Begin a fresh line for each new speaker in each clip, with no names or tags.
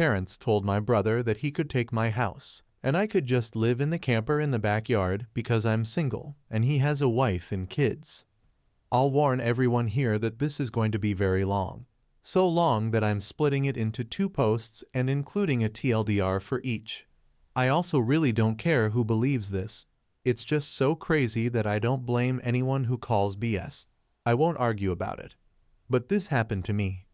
Parents told my brother that he could take my house, and I could just live in the camper in the backyard because I'm single, and he has a wife and kids. I'll warn everyone here that this is going to be very long. So long that I'm splitting it into 2 posts and including a TLDR for each. I also really don't care who believes this. It's just so crazy that I don't blame anyone who calls BS. I won't argue about it. But this happened to me.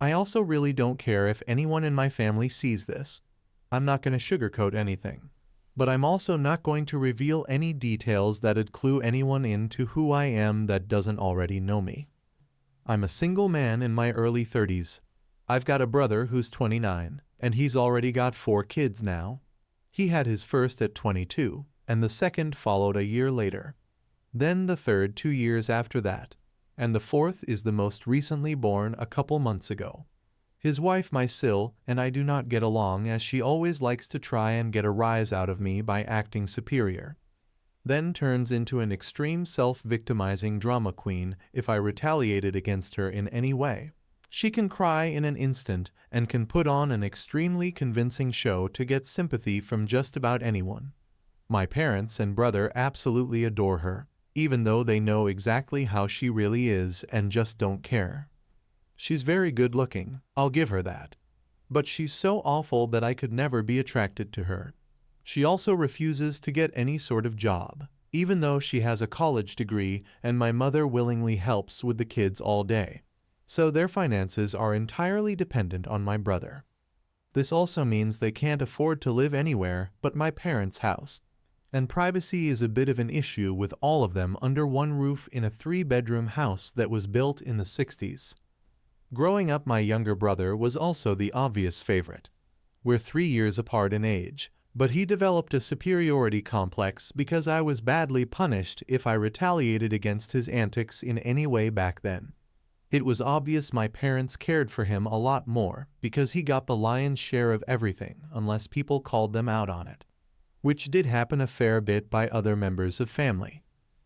I also really don't care if anyone in my family sees this. I'm not going to sugarcoat anything. But I'm also not going to reveal any details that'd clue anyone into who I am that doesn't already know me. I'm a single man in my early 30s. I've got a brother who's 29, and he's already got 4 kids now. He had his first at 22, and the second followed a year later. Then the third 2 years after that, and the fourth is the most recently born a couple months ago. His wife, my Sil, and I do not get along as she always likes to try and get a rise out of me by acting superior. Then turns into an extreme self-victimizing drama queen if I retaliated against her in any way. She can cry in an instant and can put on an extremely convincing show to get sympathy from just about anyone. My parents and brother absolutely adore her, even though they know exactly how she really is and just don't care. She's very good looking, I'll give her that. But she's so awful that I could never be attracted to her. She also refuses to get any sort of job, even though she has a college degree and my mother willingly helps with the kids all day. So their finances are entirely dependent on my brother. This also means they can't afford to live anywhere but my parents' house. And privacy is a bit of an issue with all of them under one roof in a 3-bedroom house that was built in the 60s. Growing up, my younger brother was also the obvious favorite. We're 3 years apart in age, but he developed a superiority complex because I was badly punished if I retaliated against his antics in any way back then. It was obvious my parents cared for him a lot more because he got the lion's share of everything unless people called them out on it, which did happen a fair bit by other members of family.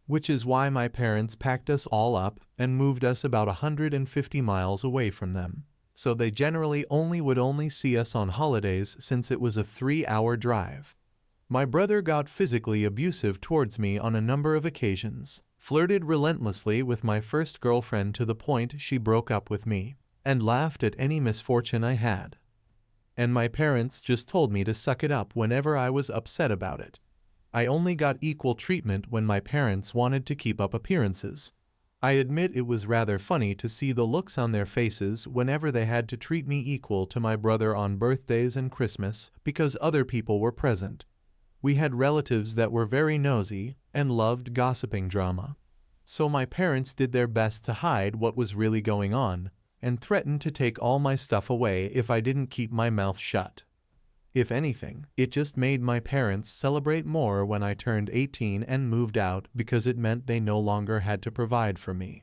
Which is why my parents packed us all up and moved us about 150 miles away from them. So they generally would only see us on holidays since it was a 3-hour drive. My brother got physically abusive towards me on a number of occasions, flirted relentlessly with my first girlfriend to the point she broke up with me, and laughed at any misfortune I had. And my parents just told me to suck it up whenever I was upset about it. I only got equal treatment when my parents wanted to keep up appearances. I admit it was rather funny to see the looks on their faces whenever they had to treat me equal to my brother on birthdays and Christmas because other people were present. We had relatives that were very nosy and loved gossiping drama. So my parents did their best to hide what was really going on and threatened to take all my stuff away if I didn't keep my mouth shut. If anything, it just made my parents celebrate more when I turned 18 and moved out because it meant they no longer had to provide for me.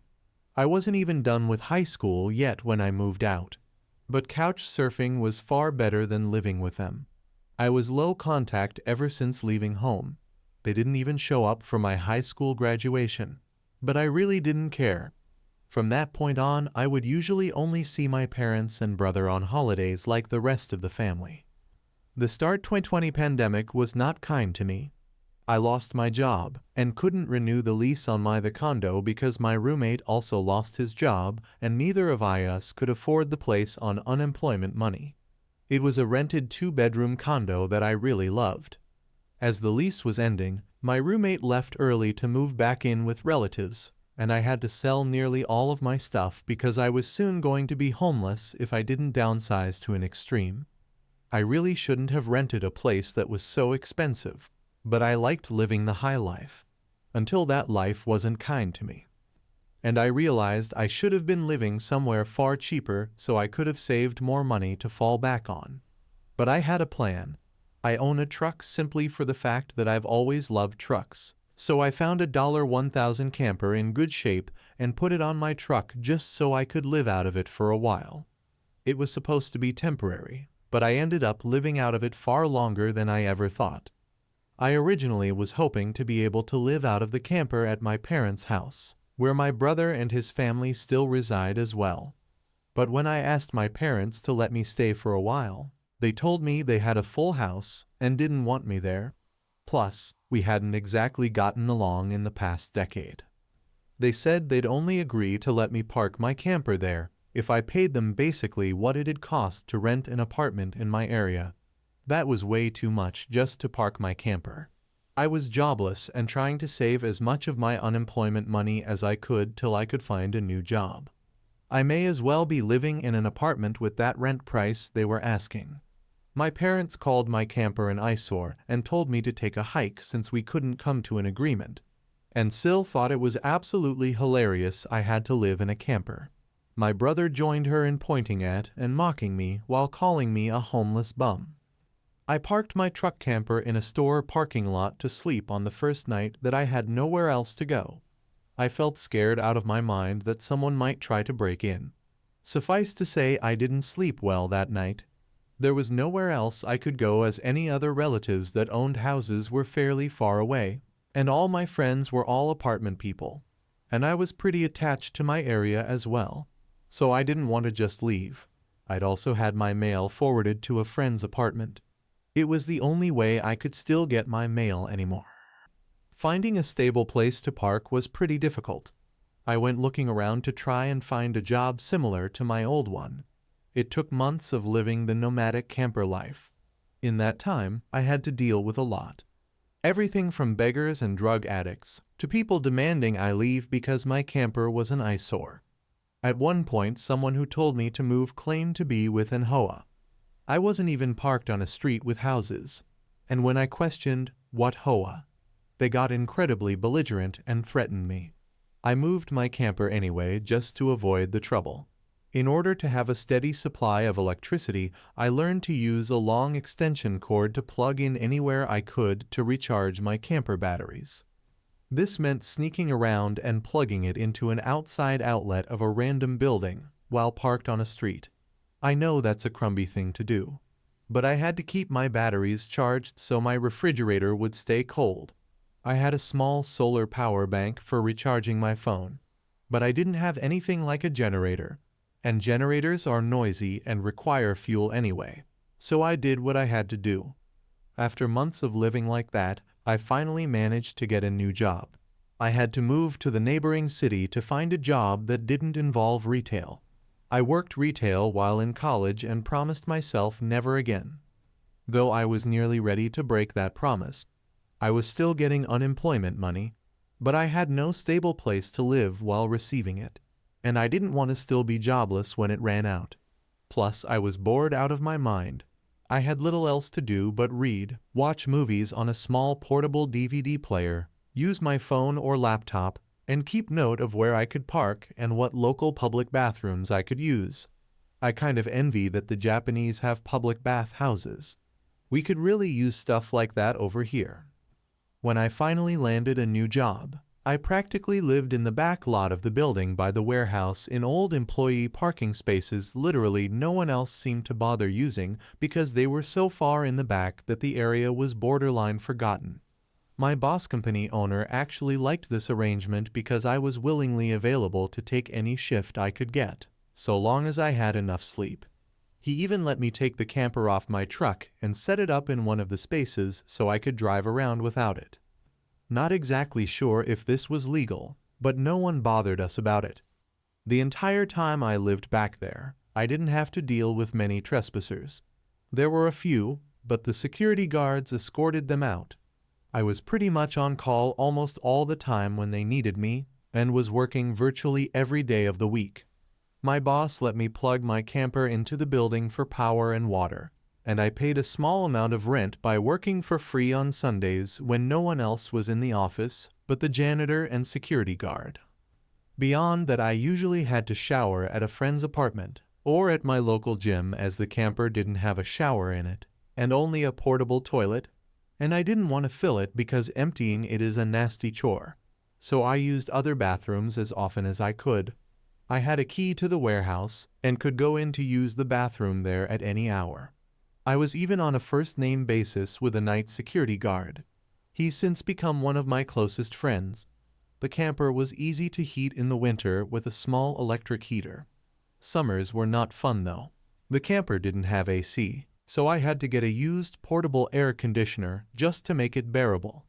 I wasn't even done with high school yet when I moved out. But couch surfing was far better than living with them. I was low contact ever since leaving home. They didn't even show up for my high school graduation. But I really didn't care. From that point on, I would usually only see my parents and brother on holidays like the rest of the family. The start 2020 pandemic was not kind to me. I lost my job and couldn't renew the lease on the condo because my roommate also lost his job and neither of us could afford the place on unemployment money. It was a rented 2-bedroom condo that I really loved. As the lease was ending, my roommate left early to move back in with relatives, and I had to sell nearly all of my stuff because I was soon going to be homeless if I didn't downsize to an extreme. I really shouldn't have rented a place that was so expensive, but I liked living the high life, until that life wasn't kind to me. And I realized I should have been living somewhere far cheaper so I could have saved more money to fall back on. But I had a plan. I own a truck simply for the fact that I've always loved trucks, so I found a $1,000 camper in good shape and put it on my truck just so I could live out of it for a while. It was supposed to be temporary, but I ended up living out of it far longer than I ever thought. I originally was hoping to be able to live out of the camper at my parents' house, where my brother and his family still reside as well. But when I asked my parents to let me stay for a while, They told me they had a full house and didn't want me there. Plus, we hadn't exactly gotten along in the past decade. They said they'd only agree to let me park my camper there if I paid them basically what it'd cost to rent an apartment in my area. That was way too much just to park my camper. I was jobless and trying to save as much of my unemployment money as I could till I could find a new job. I may as well be living in an apartment with that rent price they were asking. My parents called my camper an eyesore and told me to take a hike since we couldn't come to an agreement. And Sil thought it was absolutely hilarious I had to live in a camper. My brother joined her in pointing at and mocking me while calling me a homeless bum. I parked my truck camper in a store parking lot to sleep on the first night that I had nowhere else to go. I felt scared out of my mind that someone might try to break in. Suffice to say, I didn't sleep well that night. There was nowhere else I could go as any other relatives that owned houses were fairly far away, and all my friends were all apartment people. And I was pretty attached to my area as well, so I didn't want to just leave. I'd also had my mail forwarded to a friend's apartment. It was the only way I could still get my mail anymore. Finding a stable place to park was pretty difficult. I went looking around to try and find a job similar to my old one. It took months of living the nomadic camper life. In that time, I had to deal with a lot. Everything from beggars and drug addicts to people demanding I leave because my camper was an eyesore. At one point, someone who told me to move claimed to be with AmITheA. I wasn't even parked on a street with houses, and when I questioned what HOA, they got incredibly belligerent and threatened me. I moved my camper anyway just to avoid the trouble. In order to have a steady supply of electricity, I learned to use a long extension cord to plug in anywhere I could to recharge my camper batteries. This meant sneaking around and plugging it into an outside outlet of a random building while parked on a street. I know that's a crumby thing to do, but I had to keep my batteries charged so my refrigerator would stay cold. I had a small solar power bank for recharging my phone, but I didn't have anything like a generator, and generators are noisy and require fuel anyway, so I did what I had to do. After months of living like that, I finally managed to get a new job. I had to move to the neighboring city to find a job that didn't involve retail. I worked retail while in college and promised myself never again. Though I was nearly ready to break that promise, I was still getting unemployment money, but I had no stable place to live while receiving it, and I didn't want to still be jobless when it ran out. Plus, I was bored out of my mind. I had little else to do but read, watch movies on a small portable DVD player, use my phone or laptop, and keep note of where I could park and what local public bathrooms I could use. I kind of envy that the Japanese have public bath houses. We could really use stuff like that over here. When I finally landed a new job, I practically lived in the back lot of the building by the warehouse in old employee parking spaces literally no one else seemed to bother using because they were so far in the back that the area was borderline forgotten. My boss company owner actually liked this arrangement because I was willingly available to take any shift I could get, so long as I had enough sleep. He even let me take the camper off my truck and set it up in one of the spaces so I could drive around without it. Not exactly sure if this was legal, but no one bothered us about it. The entire time I lived back there, I didn't have to deal with many trespassers. There were a few, but the security guards escorted them out. I was pretty much on call almost all the time when they needed me, and was working virtually every day of the week. My boss let me plug my camper into the building for power and water, and I paid a small amount of rent by working for free on Sundays when no one else was in the office but the janitor and security guard. Beyond that, I usually had to shower at a friend's apartment or at my local gym as the camper didn't have a shower in it and only a portable toilet, and I didn't want to fill it because emptying it is a nasty chore, so I used other bathrooms as often as I could. I had a key to the warehouse and could go in to use the bathroom there at any hour. I was even on a first-name basis with a night security guard. He's since become one of my closest friends. The camper was easy to heat in the winter with a small electric heater. Summers were not fun though. The camper didn't have AC, so I had to get a used portable air conditioner just to make it bearable.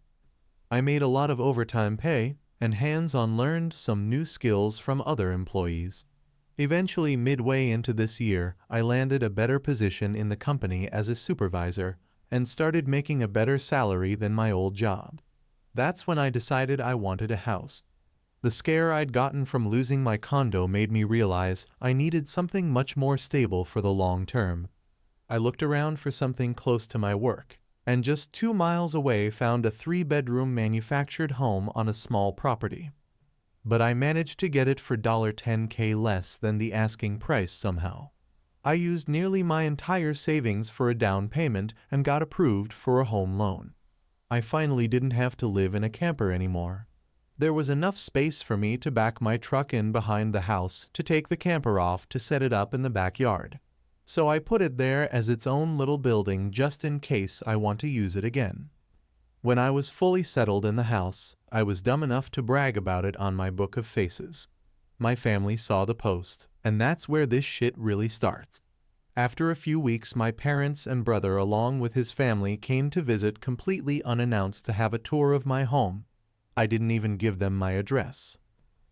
I made a lot of overtime pay and hands-on learned some new skills from other employees. Eventually, midway into this year, I landed a better position in the company as a supervisor and started making a better salary than my old job. That's when I decided I wanted a house. The scare I'd gotten from losing my condo made me realize I needed something much more stable for the long term. I looked around for something close to my work, and just 2 miles away found a 3-bedroom manufactured home on a small property. But I managed to get it for $10K less than the asking price somehow. I used nearly my entire savings for a down payment and got approved for a home loan. I finally didn't have to live in a camper anymore. There was enough space for me to back my truck in behind the house to take the camper off to set it up in the backyard. So I put it there as its own little building just in case I want to use it again. When I was fully settled in the house, I was dumb enough to brag about it on my book of faces. My family saw the post, and that's where this shit really starts. After a few weeks, my parents and brother along with his family came to visit completely unannounced to have a tour of my home. I didn't even give them my address.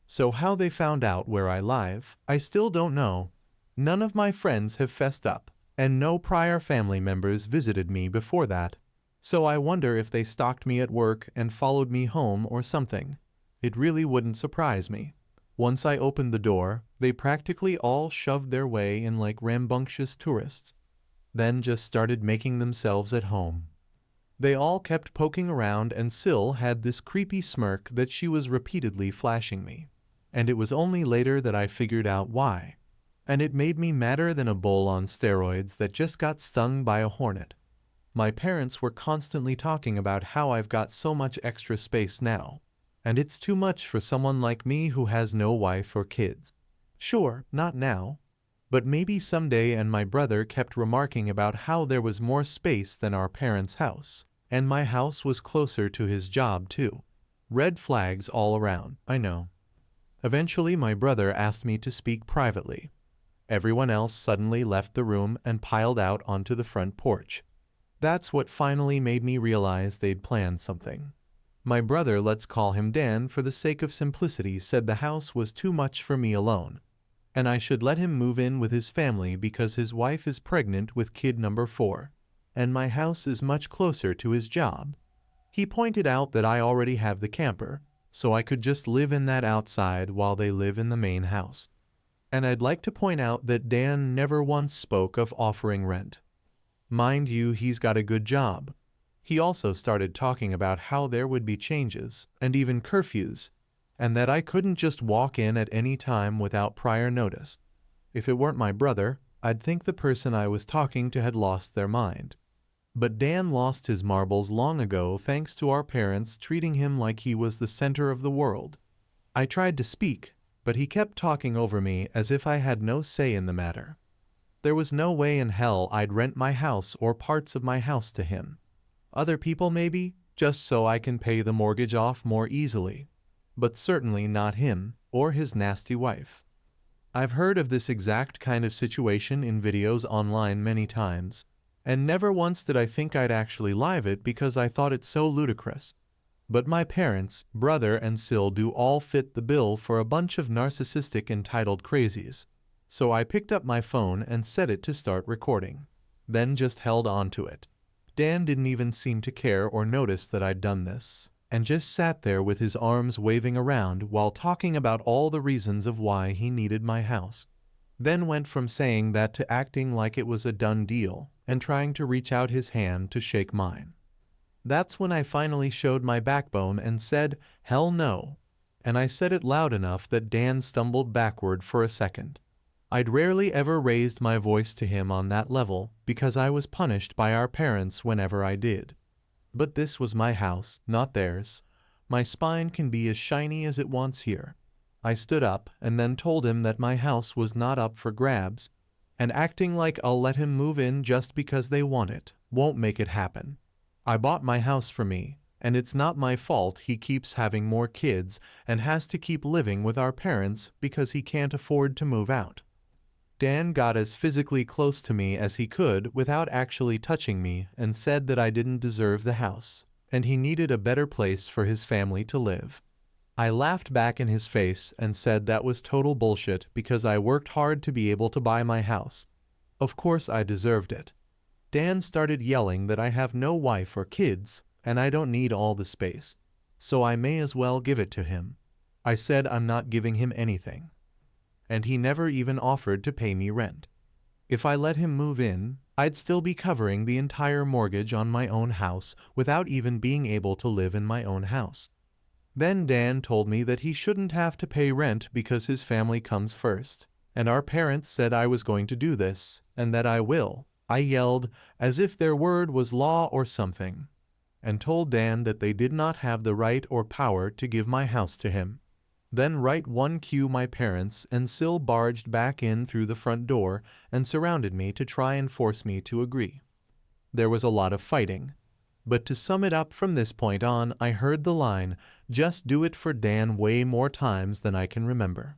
So how they found out where I live, I still don't know. None of my friends have fessed up, and no prior family members visited me before that. So I wonder if they stalked me at work and followed me home or something. It really wouldn't surprise me. Once I opened the door, they practically all shoved their way in like rambunctious tourists, then just started making themselves at home. They all kept poking around and Syl had this creepy smirk that she was repeatedly flashing me. And it was only later that I figured out why. And it made me madder than a bull on steroids that just got stung by a hornet. My parents were constantly talking about how I've got so much extra space now, and it's too much for someone like me who has no wife or kids. Sure, not now, but maybe someday. And my brother kept remarking about how there was more space than our parents' house, and my house was closer to his job too. Red flags all around, I know. Eventually my brother asked me to speak privately. Everyone else suddenly left the room and piled out onto the front porch. That's what finally made me realize they'd planned something. My brother, let's call him Dan for the sake of simplicity, said the house was too much for me alone, and I should let him move in with his family because his wife is pregnant with kid number 4, and my house is much closer to his job. He pointed out that I already have the camper, so I could just live in that outside while they live in the main house. And I'd like to point out that Dan never once spoke of offering rent. Mind you, he's got a good job. He also started talking about how there would be changes, and even curfews, and that I couldn't just walk in at any time without prior notice. If it weren't my brother, I'd think the person I was talking to had lost their mind. But Dan lost his marbles long ago thanks to our parents treating him like he was the center of the world. I tried to speak, but he kept talking over me as if I had no say in the matter. There was no way in hell I'd rent my house or parts of my house to him. Other people maybe, just so I can pay the mortgage off more easily. But certainly not him or his nasty wife. I've heard of this exact kind of situation in videos online many times, and never once did I think I'd actually live it because I thought it so ludicrous. But my parents, brother, and Syl do all fit the bill for a bunch of narcissistic entitled crazies. So I picked up my phone and set it to start recording, then just held on to it. Dan didn't even seem to care or notice that I'd done this, and just sat there with his arms waving around while talking about all the reasons of why he needed my house. Then went from saying that to acting like it was a done deal and trying to reach out his hand to shake mine. That's when I finally showed my backbone and said, "Hell no." And I said it loud enough that Dan stumbled backward for a second. I'd rarely ever raised my voice to him on that level because I was punished by our parents whenever I did. But this was my house, not theirs. My spine can be as shiny as it wants here. I stood up and then told him that my house was not up for grabs, and acting like I'll let him move in just because they want it won't make it happen. I bought my house for me, and it's not my fault he keeps having more kids and has to keep living with our parents because he can't afford to move out. Dan got as physically close to me as he could without actually touching me and said that I didn't deserve the house, and he needed a better place for his family to live. I laughed back in his face and said that was total bullshit because I worked hard to be able to buy my house. Of course I deserved it. Dan started yelling that I have no wife or kids and I don't need all the space, so I may as well give it to him. I said I'm not giving him anything. And he never even offered to pay me rent. If I let him move in, I'd still be covering the entire mortgage on my own house without even being able to live in my own house. Then Dan told me that he shouldn't have to pay rent because his family comes first, and our parents said I was going to do this, and that I will. I yelled, as if their word was law or something, and told Dan that they did not have the right or power to give my house to him. Then right one cue my parents and Sil barged back in through the front door and surrounded me to try and force me to agree. There was a lot of fighting. But to sum it up from this point on, I heard the line, "Just do it for Dan," way more times than I can remember.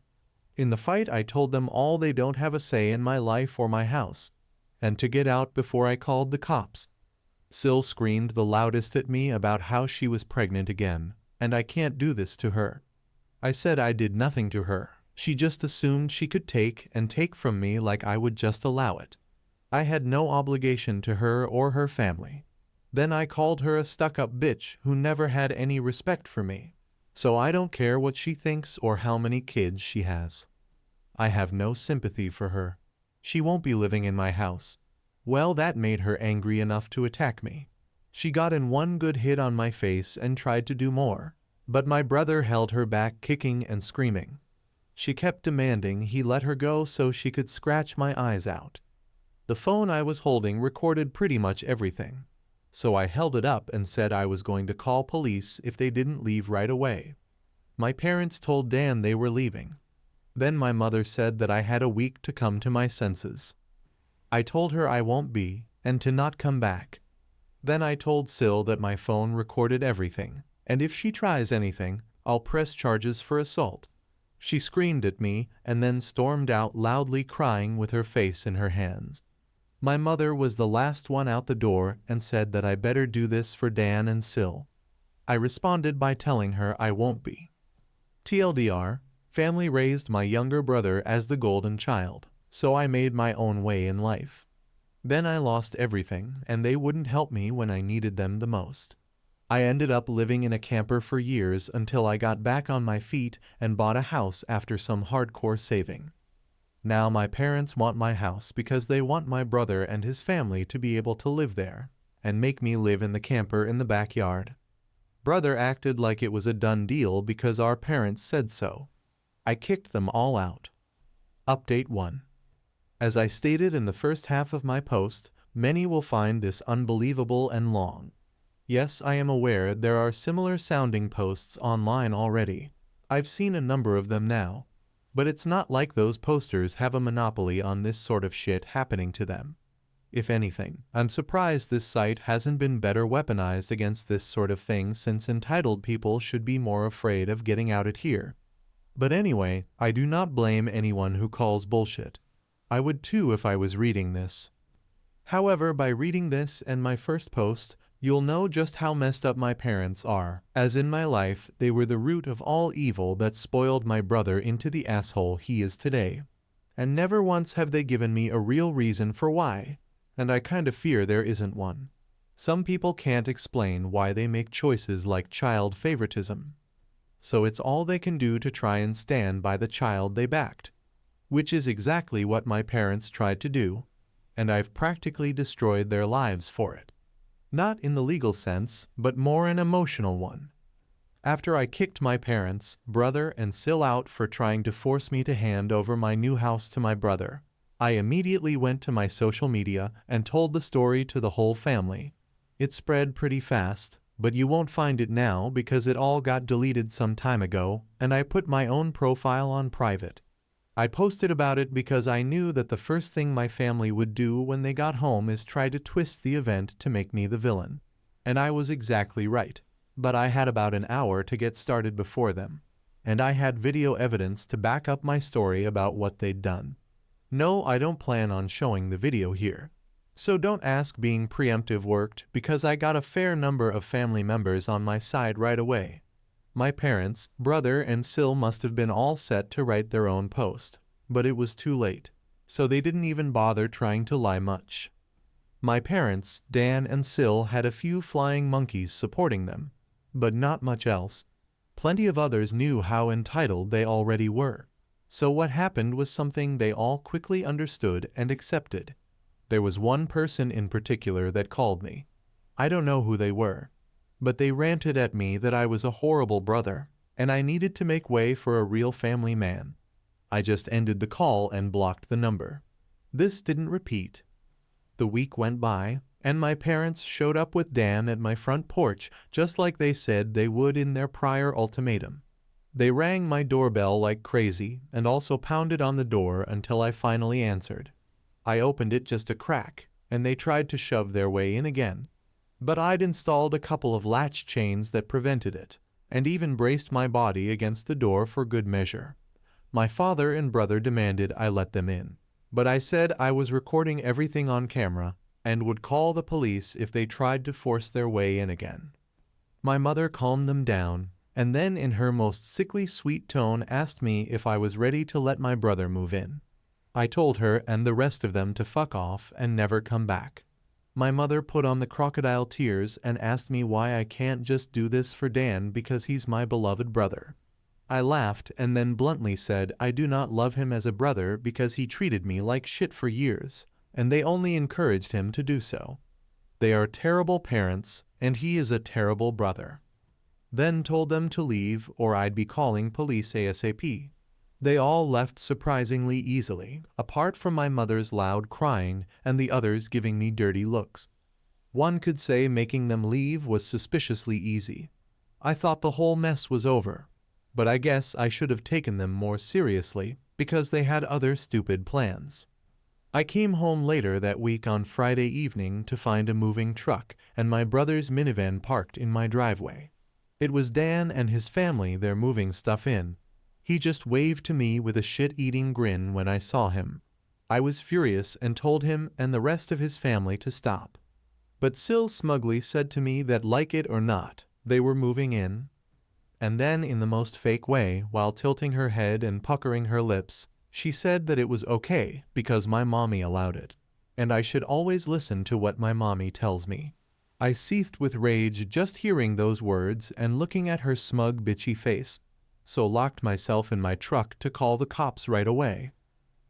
In the fight, I told them all they don't have a say in my life or my house, and to get out before I called the cops. Sil screamed the loudest at me about how she was pregnant again, and I can't do this to her. I said I did nothing to her. She just assumed she could take and take from me like I would just allow it. I had no obligation to her or her family. Then I called her a stuck-up bitch who never had any respect for me. So I don't care what she thinks or how many kids she has. I have no sympathy for her. She won't be living in my house. Well, that made her angry enough to attack me. She got in one good hit on my face and tried to do more, but my brother held her back, kicking and screaming. She kept demanding he let her go so she could scratch my eyes out. The phone I was holding recorded pretty much everything. So I held it up and said I was going to call police if they didn't leave right away. My parents told Dan they were leaving. Then my mother said that I had a week to come to my senses. I told her I won't be, and to not come back. Then I told Sil that my phone recorded everything, and if she tries anything, I'll press charges for assault. She screamed at me and then stormed out loudly, crying with her face in her hands. My mother was the last one out the door and said that I better do this for Dan and Sil. I responded by telling her I won't be. TLDR, family raised my younger brother as the golden child, so I made my own way in life. Then I lost everything, and they wouldn't help me when I needed them the most. I ended up living in a camper for years until I got back on my feet and bought a house after some hardcore saving. Now my parents want my house because they want my brother and his family to be able to live there, and make me live in the camper in the backyard. Brother acted like it was a done deal because our parents said so. I kicked them all out. Update 1. As I stated in the first half of my post, many will find this unbelievable and long. Yes, I am aware there are similar sounding posts online already. I've seen a number of them now. But it's not like those posters have a monopoly on this sort of shit happening to them. If anything, I'm surprised this site hasn't been better weaponized against this sort of thing, since entitled people should be more afraid of getting outed here. But anyway, I do not blame anyone who calls bullshit. I would too if I was reading this. However, by reading this and my first post, you'll know just how messed up my parents are, as in my life they were the root of all evil that spoiled my brother into the asshole he is today. And never once have they given me a real reason for why, and I kind of fear there isn't one. Some people can't explain why they make choices like child favoritism. So it's all they can do to try and stand by the child they backed, which is exactly what my parents tried to do, and I've practically destroyed their lives for it. Not in the legal sense, but more an emotional one. After I kicked my parents, brother, and Sil out for trying to force me to hand over my new house to my brother, I immediately went to my social media and told the story to the whole family. It spread pretty fast, but you won't find it now because it all got deleted some time ago, and I put my own profile on private. I posted about it because I knew that the first thing my family would do when they got home is try to twist the event to make me the villain. And I was exactly right. But I had about an hour to get started before them. And I had video evidence to back up my story about what they'd done. No, I don't plan on showing the video here. So don't ask being preemptive worked because I got a fair number of family members on my side right away. My parents, brother and Sil must have been all set to write their own post, but it was too late, so they didn't even bother trying to lie much. My parents, Dan and Sil, had a few flying monkeys supporting them, but not much else. Plenty of others knew how entitled they already were. So what happened was something they all quickly understood and accepted. There was one person in particular that called me. I don't know who they were, but they ranted at me that I was a horrible brother, and I needed to make way for a real family man. I just ended the call and blocked the number. This didn't repeat. The week went by, and my parents showed up with Dan at my front porch just like they said they would in their prior ultimatum. They rang my doorbell like crazy and also pounded on the door until I finally answered. I opened it just a crack, and they tried to shove their way in again. But I'd installed a couple of latch chains that prevented it, and even braced my body against the door for good measure. My father and brother demanded I let them in, but I said I was recording everything on camera and would call the police if they tried to force their way in again. My mother calmed them down, and then in her most sickly sweet tone asked me if I was ready to let my brother move in. I told her and the rest of them to fuck off and never come back. My mother put on the crocodile tears and asked me why I can't just do this for Dan because he's my beloved brother. I laughed and then bluntly said I do not love him as a brother because he treated me like shit for years, and they only encouraged him to do so. They are terrible parents, and he is a terrible brother. Then told them to leave or I'd be calling police ASAP. They all left surprisingly easily, apart from my mother's loud crying and the others giving me dirty looks. One could say making them leave was suspiciously easy. I thought the whole mess was over, but I guess I should have taken them more seriously because they had other stupid plans. I came home later that week on Friday evening to find a moving truck and my brother's minivan parked in my driveway. It was Dan and his family they're moving stuff in. He just waved to me with a shit-eating grin when I saw him. I was furious and told him and the rest of his family to stop. But Sil smugly said to me that like it or not, they were moving in. And then in the most fake way, while tilting her head and puckering her lips, she said that it was okay because my mommy allowed it, and I should always listen to what my mommy tells me. I seethed with rage just hearing those words and looking at her smug bitchy face, so locked myself in my truck to call the cops right away.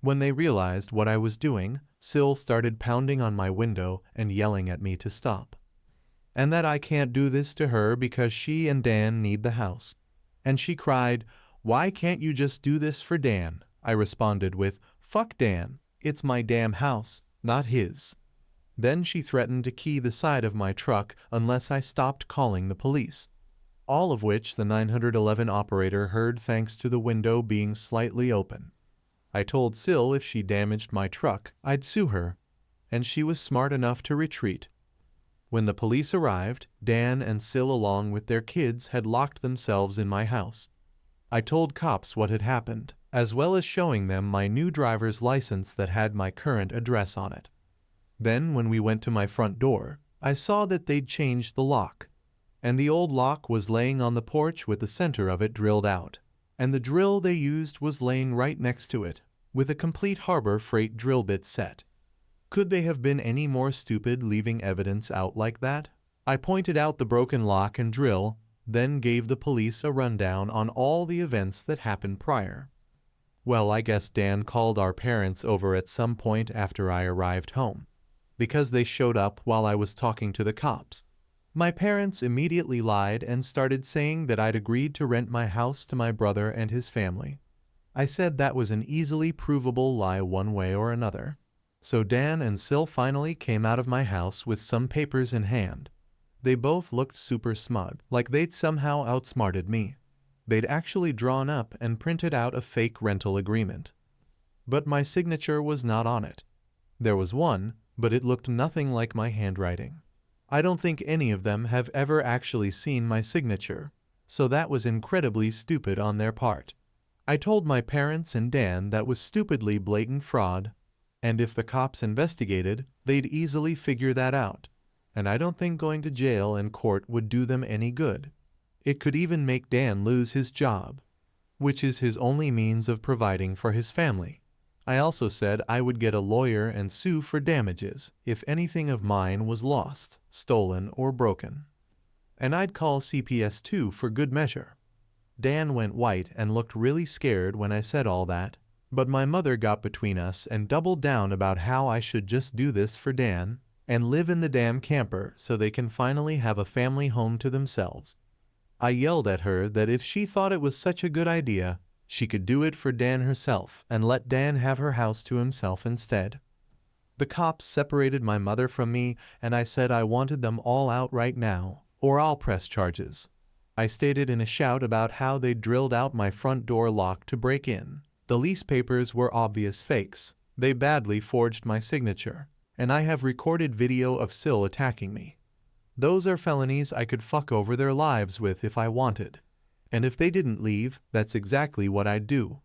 When they realized what I was doing, Sil started pounding on my window and yelling at me to stop. And that I can't do this to her because she and Dan need the house. And she cried, "Why can't you just do this for Dan?" I responded with, "Fuck Dan, it's my damn house, not his." Then she threatened to key the side of my truck unless I stopped calling the police. All of which the 911 operator heard thanks to the window being slightly open. I told Sil if she damaged my truck, I'd sue her, and she was smart enough to retreat. When the police arrived, Dan and Sil along with their kids had locked themselves in my house. I told cops what had happened, as well as showing them my new driver's license that had my current address on it. Then when we went to my front door, I saw that they'd changed the lock, and the old lock was laying on the porch with the center of it drilled out, and the drill they used was laying right next to it, with a complete Harbor Freight drill bit set. Could they have been any more stupid leaving evidence out like that? I pointed out the broken lock and drill, then gave the police a rundown on all the events that happened prior. Well, I guess Dan called our parents over at some point after I arrived home, because they showed up while I was talking to the cops. My parents immediately lied and started saying that I'd agreed to rent my house to my brother and his family. I said that was an easily provable lie one way or another. So Dan and Sil finally came out of my house with some papers in hand. They both looked super smug, like they'd somehow outsmarted me. They'd actually drawn up and printed out a fake rental agreement. But my signature was not on it. There was one, but it looked nothing like my handwriting. I don't think any of them have ever actually seen my signature, so that was incredibly stupid on their part. I told my parents and Dan that was stupidly blatant fraud, and if the cops investigated, they'd easily figure that out. And I don't think going to jail and court would do them any good. It could even make Dan lose his job, which is his only means of providing for his family. I also said I would get a lawyer and sue for damages if anything of mine was lost, stolen, or broken. And I'd call CPS too for good measure. Dan went white and looked really scared when I said all that, but my mother got between us and doubled down about how I should just do this for Dan and live in the damn camper so they can finally have a family home to themselves. I yelled at her that if she thought it was such a good idea, she could do it for Dan herself and let Dan have her house to himself instead. The cops separated my mother from me, and I said I wanted them all out right now, or I'll press charges. I stated in a shout about how they drilled out my front door lock to break in. The lease papers were obvious fakes. They badly forged my signature, and I have recorded video of Sil attacking me. Those are felonies I could fuck over their lives with if I wanted. And if they didn't leave, that's exactly what I'd do.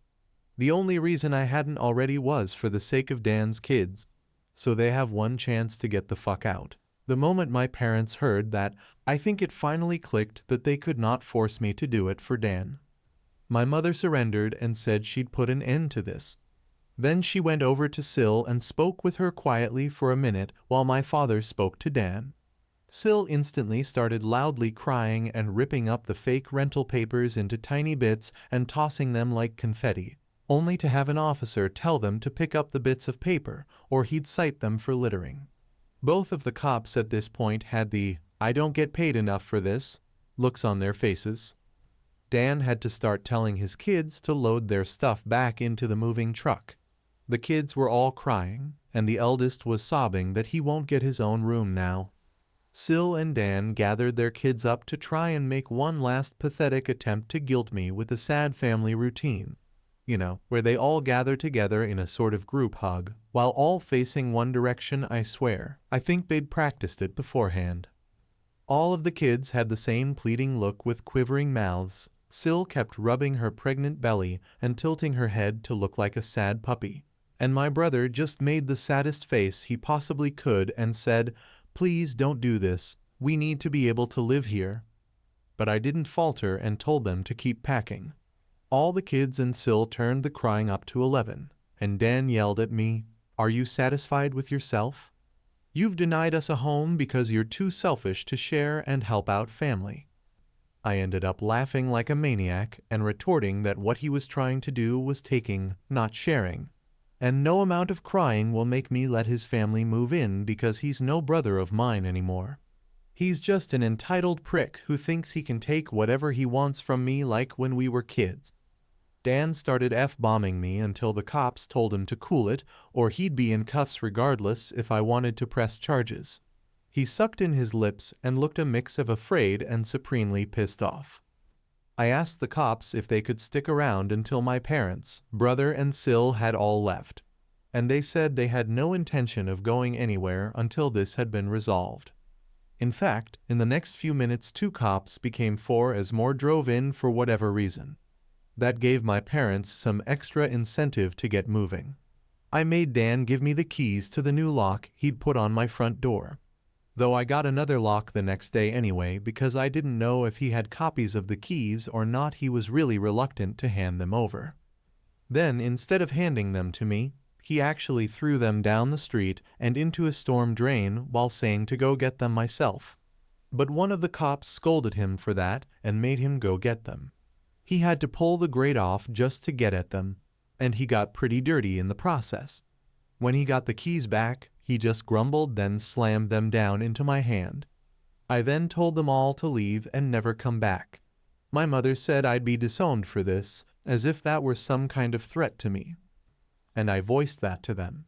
The only reason I hadn't already was for the sake of Dan's kids, so they have one chance to get the fuck out. The moment my parents heard that, I think it finally clicked that they could not force me to do it for Dan. My mother surrendered and said she'd put an end to this. Then she went over to Sil and spoke with her quietly for a minute while my father spoke to Dan. Sil instantly started loudly crying and ripping up the fake rental papers into tiny bits and tossing them like confetti, only to have an officer tell them to pick up the bits of paper or he'd cite them for littering. Both of the cops at this point had the "I don't get paid enough for this" looks on their faces. Dan had to start telling his kids to load their stuff back into the moving truck. The kids were all crying, and the eldest was sobbing that he won't get his own room now. Sil and Dan gathered their kids up to try and make one last pathetic attempt to guilt me with a sad family routine. Where they all gather together in a sort of group hug, while all facing one direction. I swear, I think they'd practiced it beforehand. All of the kids had the same pleading look with quivering mouths. Sil kept rubbing her pregnant belly and tilting her head to look like a sad puppy. And my brother just made the saddest face he possibly could and said, "Please don't do this. We need to be able to live here." But I didn't falter and told them to keep packing. All the kids and Sil turned the crying up to 11, and Dan yelled at me, "Are you satisfied with yourself? You've denied us a home because you're too selfish to share and help out family." I ended up laughing like a maniac and retorting that what he was trying to do was taking, not sharing. And no amount of crying will make me let his family move in because he's no brother of mine anymore. He's just an entitled prick who thinks he can take whatever he wants from me like when we were kids. Dan started F-bombing me until the cops told him to cool it or he'd be in cuffs regardless if I wanted to press charges. He sucked in his lips and looked a mix of afraid and supremely pissed off. I asked the cops if they could stick around until my parents, brother, and Sil had all left, and they said they had no intention of going anywhere until this had been resolved. In fact, in the next few minutes 2 cops became 4 as more drove in for whatever reason. That gave my parents some extra incentive to get moving. I made Dan give me the keys to the new lock he'd put on my front door. Though I got another lock the next day anyway because I didn't know if he had copies of the keys or not. He was really reluctant to hand them over. Then, instead of handing them to me, he actually threw them down the street and into a storm drain while saying to go get them myself. But one of the cops scolded him for that and made him go get them. He had to pull the grate off just to get at them, and he got pretty dirty in the process. When he got the keys back, he just grumbled, then slammed them down into my hand. I then told them all to leave and never come back. My mother said I'd be disowned for this, as if that were some kind of threat to me. And I voiced that to them.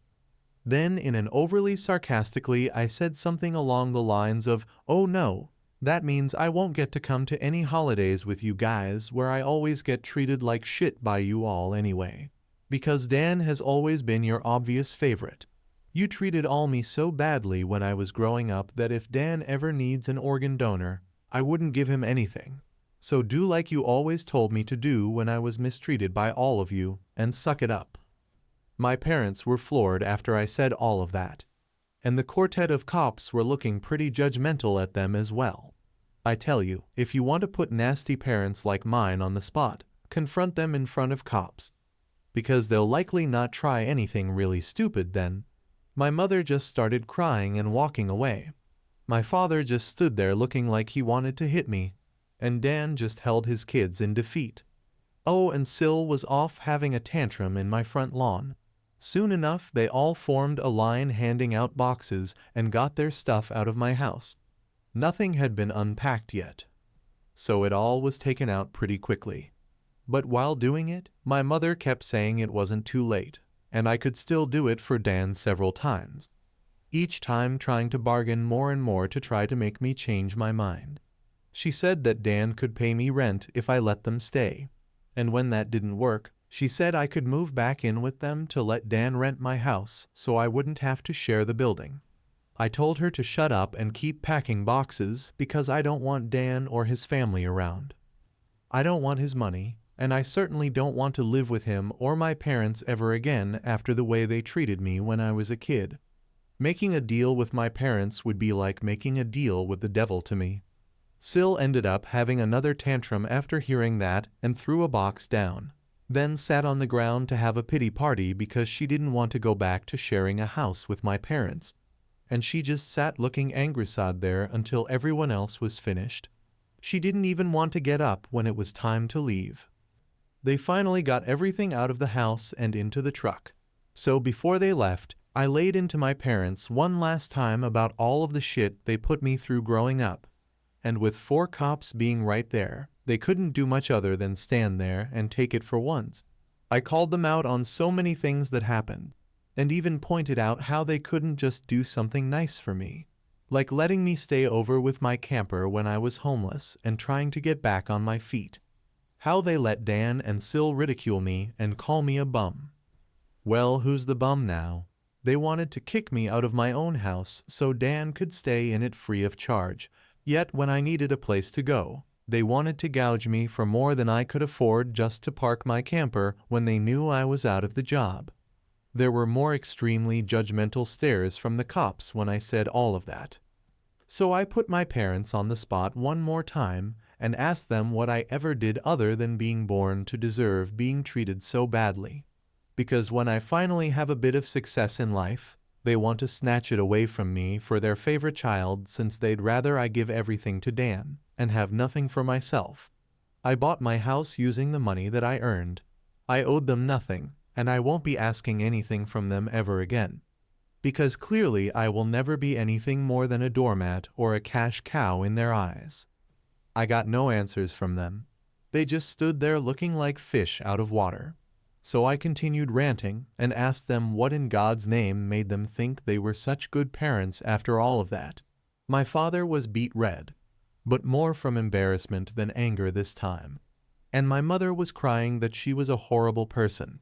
Then, in an overly sarcastically, I said something along the lines of, "Oh no, that means I won't get to come to any holidays with you guys where I always get treated like shit by you all anyway. Because Dan has always been your obvious favorite. You treated all me so badly when I was growing up that if Dan ever needs an organ donor, I wouldn't give him anything. So do like you always told me to do when I was mistreated by all of you, and suck it up." My parents were floored after I said all of that, and the quartet of cops were looking pretty judgmental at them as well. I tell you, if you want to put nasty parents like mine on the spot, confront them in front of cops, because they'll likely not try anything really stupid then. My mother just started crying and walking away. My father just stood there looking like he wanted to hit me, and Dan just held his kids in defeat. Oh, and Sil was off having a tantrum in my front lawn. Soon enough, they all formed a line handing out boxes and got their stuff out of my house. Nothing had been unpacked yet, so it all was taken out pretty quickly. But while doing it, my mother kept saying it wasn't too late, and I could still do it for Dan several times, each time trying to bargain more and more to try to make me change my mind. She said that Dan could pay me rent if I let them stay, and when that didn't work, she said I could move back in with them to let Dan rent my house so I wouldn't have to share the building. I told her to shut up and keep packing boxes because I don't want Dan or his family around. I don't want his money, and I certainly don't want to live with him or my parents ever again after the way they treated me when I was a kid. Making a deal with my parents would be like making a deal with the devil to me. Sil ended up having another tantrum after hearing that and threw a box down, then sat on the ground to have a pity party because she didn't want to go back to sharing a house with my parents, and she just sat looking angry-sad there until everyone else was finished. She didn't even want to get up when it was time to leave. They finally got everything out of the house and into the truck, so before they left, I laid into my parents one last time about all of the shit they put me through growing up. And with 4 cops being right there, they couldn't do much other than stand there and take it for once. I called them out on so many things that happened, and even pointed out how they couldn't just do something nice for me, like letting me stay over with my camper when I was homeless and trying to get back on my feet. How they let Dan and Sil ridicule me and call me a bum. Well, who's the bum now? They wanted to kick me out of my own house so Dan could stay in it free of charge. Yet when I needed a place to go, they wanted to gouge me for more than I could afford just to park my camper when they knew I was out of the job. There were more extremely judgmental stares from the cops when I said all of that. So I put my parents on the spot one more time and asked them what I ever did other than being born to deserve being treated so badly. Because when I finally have a bit of success in life, they want to snatch it away from me for their favorite child since they'd rather I give everything to Dan and have nothing for myself. I bought my house using the money that I earned. I owed them nothing, and I won't be asking anything from them ever again. Because clearly I will never be anything more than a doormat or a cash cow in their eyes. I got no answers from them. They just stood there looking like fish out of water. So I continued ranting and asked them what in God's name made them think they were such good parents after all of that. My father was beet red, but more from embarrassment than anger this time. And my mother was crying that she was a horrible person.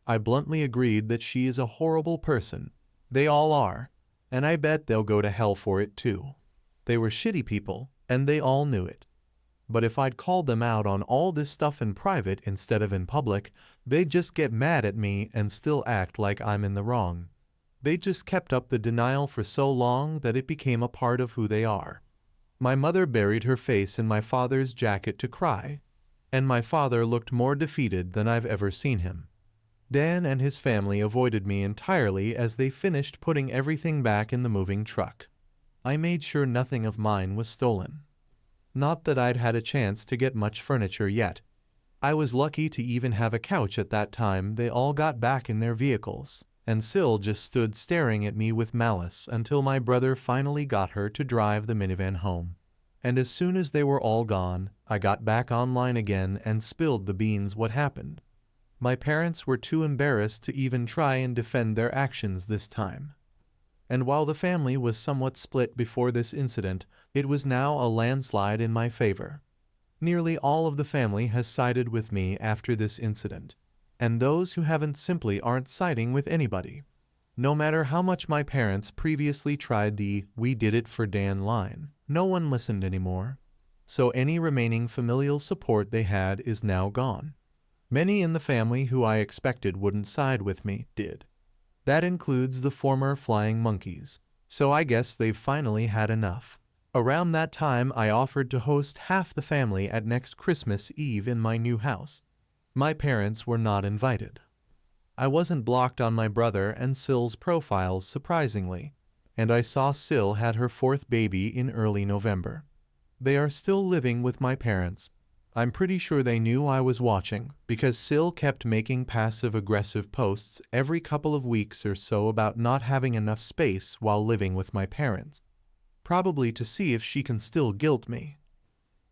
I bluntly agreed that she is a horrible person. They all are, and I bet they'll go to hell for it too. They were shitty people, and they all knew it. But if I'd called them out on all this stuff in private instead of in public, they'd just get mad at me and still act like I'm in the wrong. They just kept up the denial for so long that it became a part of who they are. My mother buried her face in my father's jacket to cry, and my father looked more defeated than I've ever seen him. Dan and his family avoided me entirely as they finished putting everything back in the moving truck. I made sure nothing of mine was stolen. Not that I'd had a chance to get much furniture yet. I was lucky to even have a couch at that time. They all got back in their vehicles, and Sil just stood staring at me with malice until my brother finally got her to drive the minivan home. And as soon as they were all gone, I got back online again and spilled the beans what happened. My parents were too embarrassed to even try and defend their actions this time. And while the family was somewhat split before this incident, it was now a landslide in my favor. Nearly all of the family has sided with me after this incident, and those who haven't simply aren't siding with anybody. No matter how much my parents previously tried the "we did it for Dan" line, no one listened anymore. so any remaining familial support they had is now gone. Many in the family who I expected wouldn't side with me did. That includes the former flying monkeys, so I guess they've finally had enough. Around that time, I offered to host half the family at next Christmas Eve in my new house. My parents were not invited. I wasn't blocked on my brother and Syl's profiles, surprisingly, and I saw Syl had her fourth baby in early November. They are still living with my parents. I'm pretty sure they knew I was watching, because Syl kept making passive-aggressive posts every couple of weeks or so about not having enough space while living with my parents, probably to see if she can still guilt me.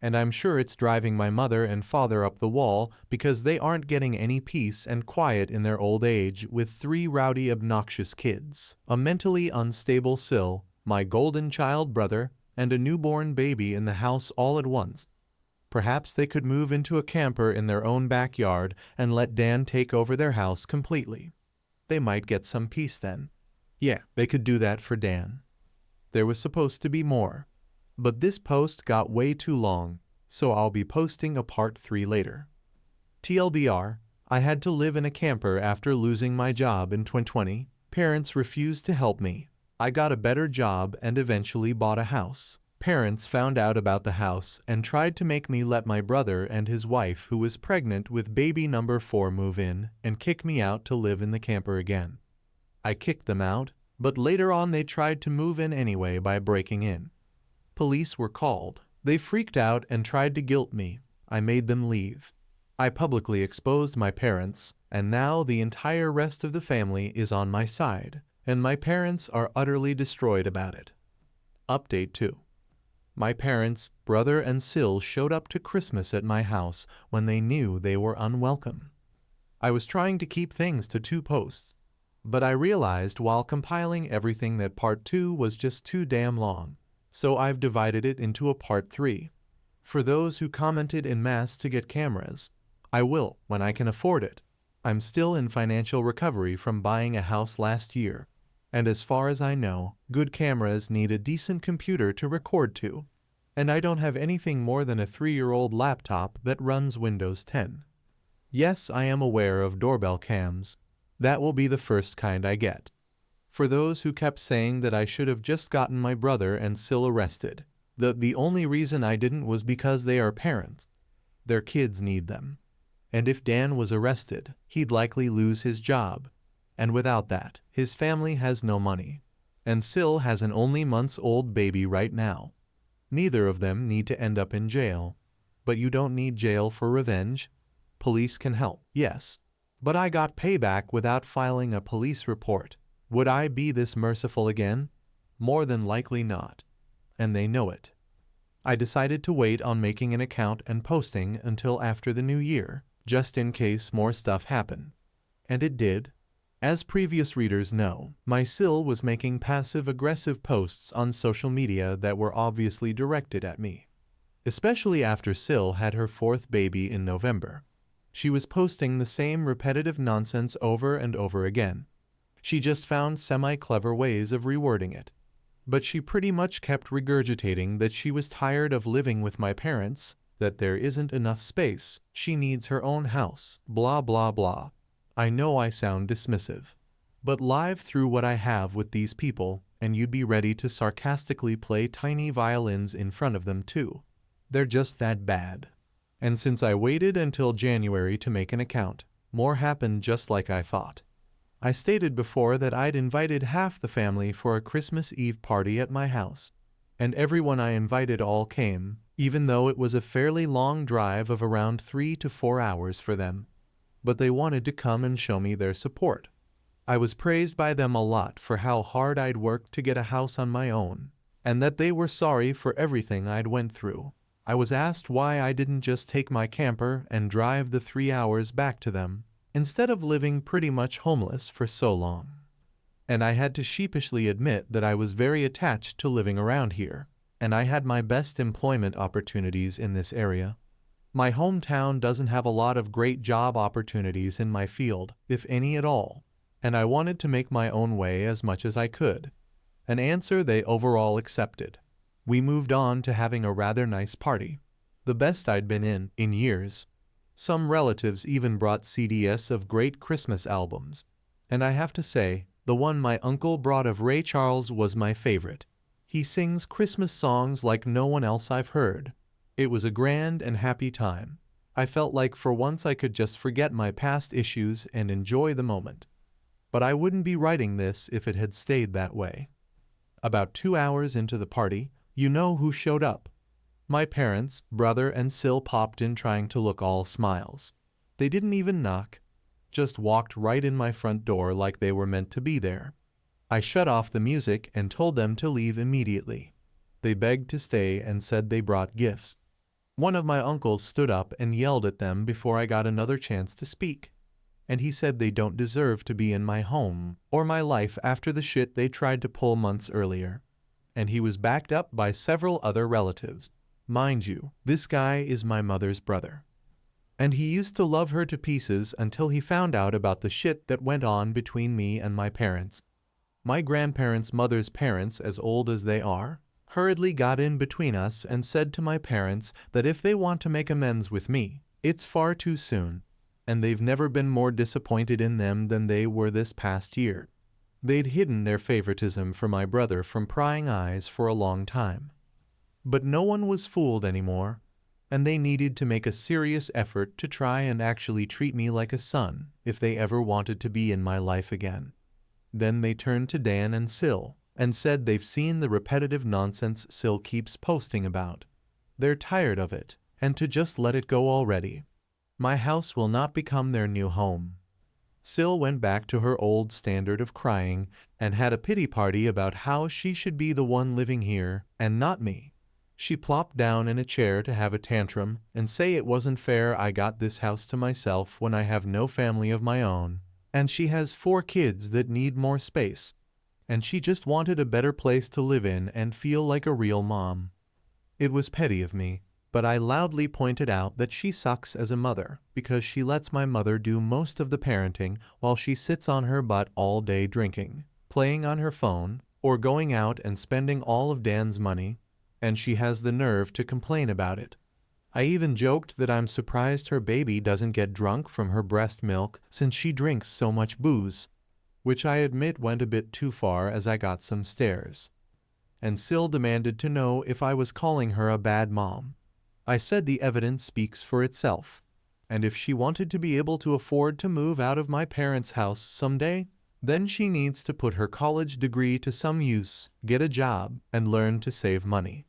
And I'm sure it's driving my mother and father up the wall because they aren't getting any peace and quiet in their old age with 3 rowdy, obnoxious kids, a mentally unstable Syl, my golden child brother, and a newborn baby in the house all at once. Perhaps they could move into a camper in their own backyard and let Dan take over their house completely. They might get some peace then. Yeah, they could do that for Dan. There was supposed to be more, but this post got way too long, so I'll be posting a part 3 later. TLDR, I had to live in a camper after losing my job in 2020. Parents refused to help me. I got a better job and eventually bought a house. Parents found out about the house and tried to make me let my brother and his wife, who was pregnant with baby number 4, move in and kick me out to live in the camper again. I kicked them out, but later on they tried to move in anyway by breaking in. Police were called. They freaked out and tried to guilt me. I made them leave. I publicly exposed my parents, and now the entire rest of the family is on my side, and my parents are utterly destroyed about it. Update 2. My parents, brother and Syl showed up to Christmas at my house when they knew they were unwelcome. I was trying to keep things to 2 posts, but I realized while compiling everything that part 2 was just too damn long, so I've divided it into a part 3. For those who commented en masse to get cameras, I will when I can afford it. I'm still in financial recovery from buying a house last year, and as far as I know, good cameras need a decent computer to record to, and I don't have anything more than a 3-year-old laptop that runs Windows 10. Yes, I am aware of doorbell cams. That will be the first kind I get. For those who kept saying that I should have just gotten my brother and Syl arrested, the only reason I didn't was because they are parents. Their kids need them. And if Dan was arrested, he'd likely lose his job. And without that, his family has no money. And Syl has an only months-old baby right now. Neither of them need to end up in jail. But you don't need jail for revenge. Police can help, yes. But I got payback without filing a police report. Would I be this merciful again? More than likely not. And they know it. I decided to wait on making an account and posting until after the new year, just in case more stuff happened. And it did. As previous readers know, my Syl was making passive-aggressive posts on social media that were obviously directed at me. Especially after Syl had her 4th baby in November. She was posting the same repetitive nonsense over and over again. She just found semi-clever ways of rewording it. But she pretty much kept regurgitating that she was tired of living with my parents, that there isn't enough space, she needs her own house, blah blah blah. I know I sound dismissive, but live through what I have with these people, and you'd be ready to sarcastically play tiny violins in front of them too. They're just that bad. And since I waited until January to make an account, more happened just like I thought. I stated before that I'd invited half the family for a Christmas Eve party at my house, and everyone I invited all came, even though it was a fairly long drive of around 3 to 4 hours for them. But they wanted to come and show me their support. I was praised by them a lot for how hard I'd worked to get a house on my own, and that they were sorry for everything I'd went through. I was asked why I didn't just take my camper and drive the 3 hours back to them, instead of living pretty much homeless for so long. And I had to sheepishly admit that I was very attached to living around here, and I had my best employment opportunities in this area. My hometown doesn't have a lot of great job opportunities in my field, if any at all, and I wanted to make my own way as much as I could, an answer they overall accepted. We moved on to having a rather nice party, the best I'd been in years. Some relatives even brought CDs of great Christmas albums, and I have to say, the one my uncle brought of Ray Charles was my favorite. He sings Christmas songs like no one else I've heard. It was a grand and happy time. I felt like for once I could just forget my past issues and enjoy the moment. But I wouldn't be writing this if it had stayed that way. About 2 hours into the party, you know who showed up. My parents, brother, and Sil popped in trying to look all smiles. They didn't even knock, just walked right in my front door like they were meant to be there. I shut off the music and told them to leave immediately. They begged to stay and said they brought gifts. One of my uncles stood up and yelled at them before I got another chance to speak. And he said they don't deserve to be in my home or my life after the shit they tried to pull months earlier. And he was backed up by several other relatives. Mind you, this guy is my mother's brother. And he used to love her to pieces until he found out about the shit that went on between me and my parents. My grandparents' mother's parents, as old as they are, hurriedly got in between us and said to my parents that if they want to make amends with me, it's far too soon, and they've never been more disappointed in them than they were this past year. They'd hidden their favoritism for my brother from prying eyes for a long time. But no one was fooled anymore, and they needed to make a serious effort to try and actually treat me like a son if they ever wanted to be in my life again. Then they turned to Dan and Sil and said they've seen the repetitive nonsense Sil keeps posting about. They're tired of it, and to just let it go already. My house will not become their new home. Sil went back to her old standard of crying and had a pity party about how she should be the one living here and not me. She plopped down in a chair to have a tantrum and say it wasn't fair I got this house to myself when I have no family of my own, and she has 4 kids that need more space, and she just wanted a better place to live in and feel like a real mom. It was petty of me, but I loudly pointed out that she sucks as a mother because she lets my mother do most of the parenting while she sits on her butt all day drinking, playing on her phone, or going out and spending all of Dan's money, and she has the nerve to complain about it. I even joked that I'm surprised her baby doesn't get drunk from her breast milk since she drinks so much booze, which I admit went a bit too far as I got some stares. And Sil demanded to know if I was calling her a bad mom. I said the evidence speaks for itself, and if she wanted to be able to afford to move out of my parents' house someday, then she needs to put her college degree to some use, get a job, and learn to save money.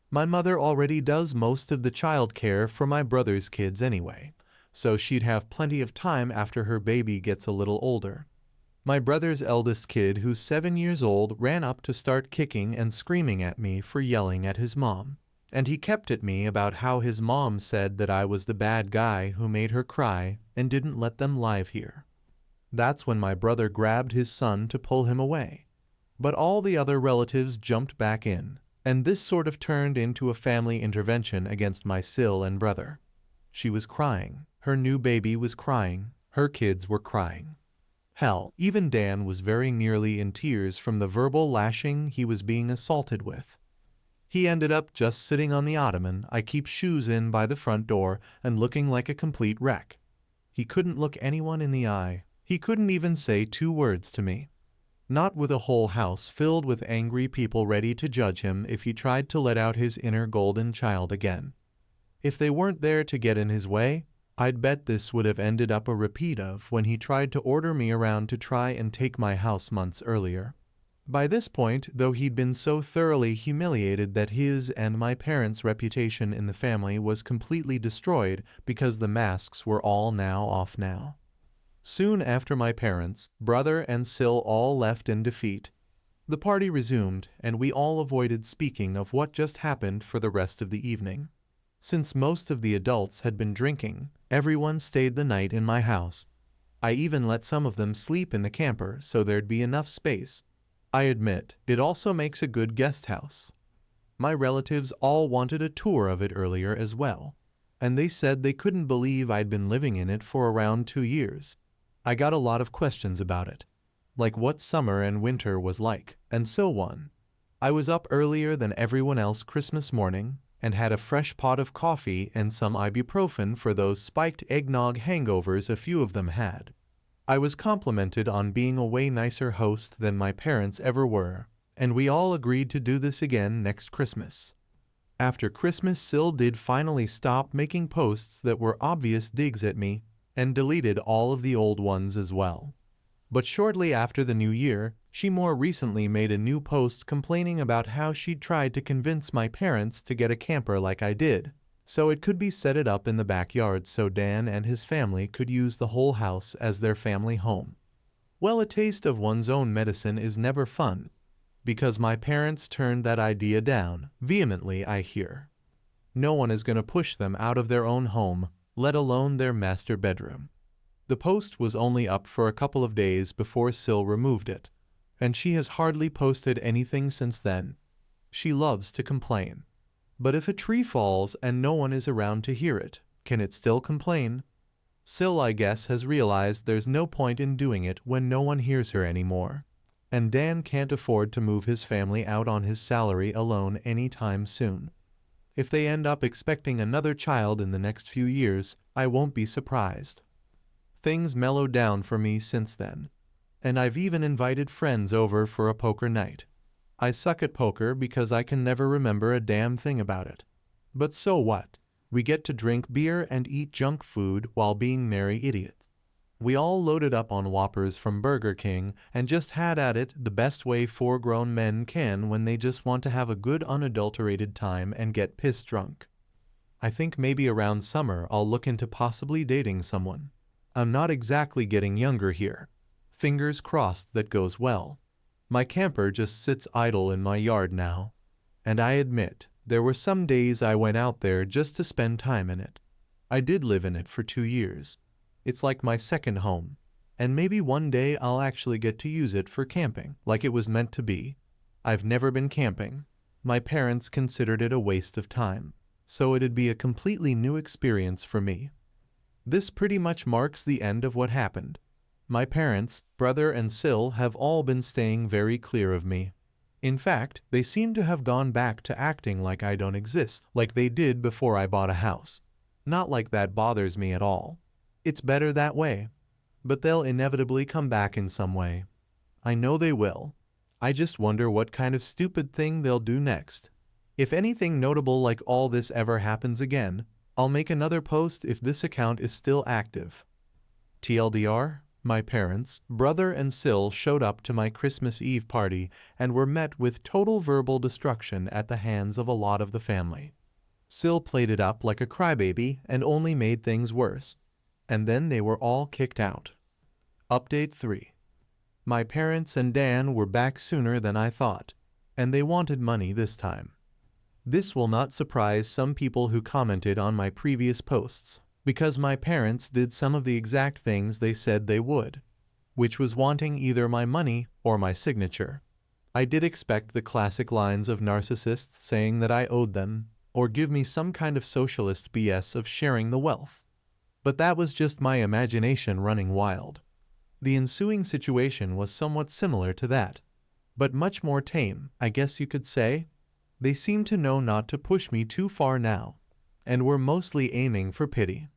My mother already does most of the child care for my brother's kids anyway, so she'd have plenty of time after her baby gets a little older. My brother's eldest kid, who's 7 years old, ran up to start kicking and screaming at me for yelling at his mom. And he kept at me about how his mom said that I was the bad guy who made her cry and didn't let them live here. That's when my brother grabbed his son to pull him away. But all the other relatives jumped back in, and this sort of turned into a family intervention against my Sil and brother. She was crying, her new baby was crying, her kids were crying. Hell, even Dan was very nearly in tears from the verbal lashing he was being assaulted with. He ended up just sitting on the ottoman I keep shoes in by the front door and looking like a complete wreck. He couldn't look anyone in the eye. He couldn't even say 2 words to me. Not with a whole house filled with angry people ready to judge him if he tried to let out his inner golden child again. If they weren't there to get in his way, I'd bet this would have ended up a repeat of when he tried to order me around to try and take my house months earlier. By this point, though, he'd been so thoroughly humiliated that his and my parents' reputation in the family was completely destroyed because the masks were all now off now. Soon after my parents, brother, and Sil all left in defeat, the party resumed, and we all avoided speaking of what just happened for the rest of the evening. Since most of the adults had been drinking, everyone stayed the night in my house. I even let some of them sleep in the camper so there'd be enough space. I admit, it also makes a good guest house. My relatives all wanted a tour of it earlier as well, and they said they couldn't believe I'd been living in it for around 2 years. I got a lot of questions about it, like what summer and winter was like, and so on. I was up earlier than everyone else Christmas morning and had a fresh pot of coffee and some ibuprofen for those spiked eggnog hangovers a few of them had. I was complimented on being a way nicer host than my parents ever were, and we all agreed to do this again next Christmas. After Christmas, Sil did finally stop making posts that were obvious digs at me and deleted all of the old ones as well. But shortly after the new year, she more recently made a new post complaining about how she'd tried to convince my parents to get a camper like I did, so it could be set it up in the backyard so Dan and his family could use the whole house as their family home. Well, a taste of one's own medicine is never fun, because my parents turned that idea down, vehemently I hear. No one is going to push them out of their own home, let alone their master bedroom. The post was only up for a couple of days before Sil removed it, and she has hardly posted anything since then. She loves to complain. But if a tree falls and no one is around to hear it, can it still complain? Sil, I guess, has realized there's no point in doing it when no one hears her anymore. And Dan can't afford to move his family out on his salary alone anytime soon. If they end up expecting another child in the next few years, I won't be surprised. Things mellowed down for me since then, and I've even invited friends over for a poker night. I suck at poker because I can never remember a damn thing about it. But so what? We get to drink beer and eat junk food while being merry idiots. We all loaded up on Whoppers from Burger King and just had at it the best way 4 grown men can when they just want to have a good unadulterated time and get piss drunk. I think maybe around summer I'll look into possibly dating someone. I'm not exactly getting younger here. Fingers crossed that goes well. My camper just sits idle in my yard now, and I admit there were some days I went out there just to spend time in it. I did live in it for 2 years. It's like my second home, and maybe one day I'll actually get to use it for camping, like it was meant to be. I've never been camping. My parents considered it a waste of time, so it'd be a completely new experience for me. This pretty much marks the end of what happened. My parents, brother, and Sil have all been staying very clear of me. In fact, they seem to have gone back to acting like I don't exist, like they did before I bought a house. Not like that bothers me at all. It's better that way. But they'll inevitably come back in some way. I know they will. I just wonder what kind of stupid thing they'll do next. If anything notable like all this ever happens again, I'll make another post if this account is still active. TLDR, my parents, brother, and Sil showed up to my Christmas Eve party and were met with total verbal destruction at the hands of a lot of the family. Sil played it up like a crybaby and only made things worse. And then they were all kicked out. Update 3. My parents and Dan were back sooner than I thought, and they wanted money this time. This will not surprise some people who commented on my previous posts, because my parents did some of the exact things they said they would, which was wanting either my money or my signature. I did expect the classic lines of narcissists saying that I owed them, or give me some kind of socialist BS of sharing the wealth. But that was just my imagination running wild. The ensuing situation was somewhat similar to that, but much more tame, I guess you could say. They seemed to know not to push me too far now, and were mostly aiming for pity.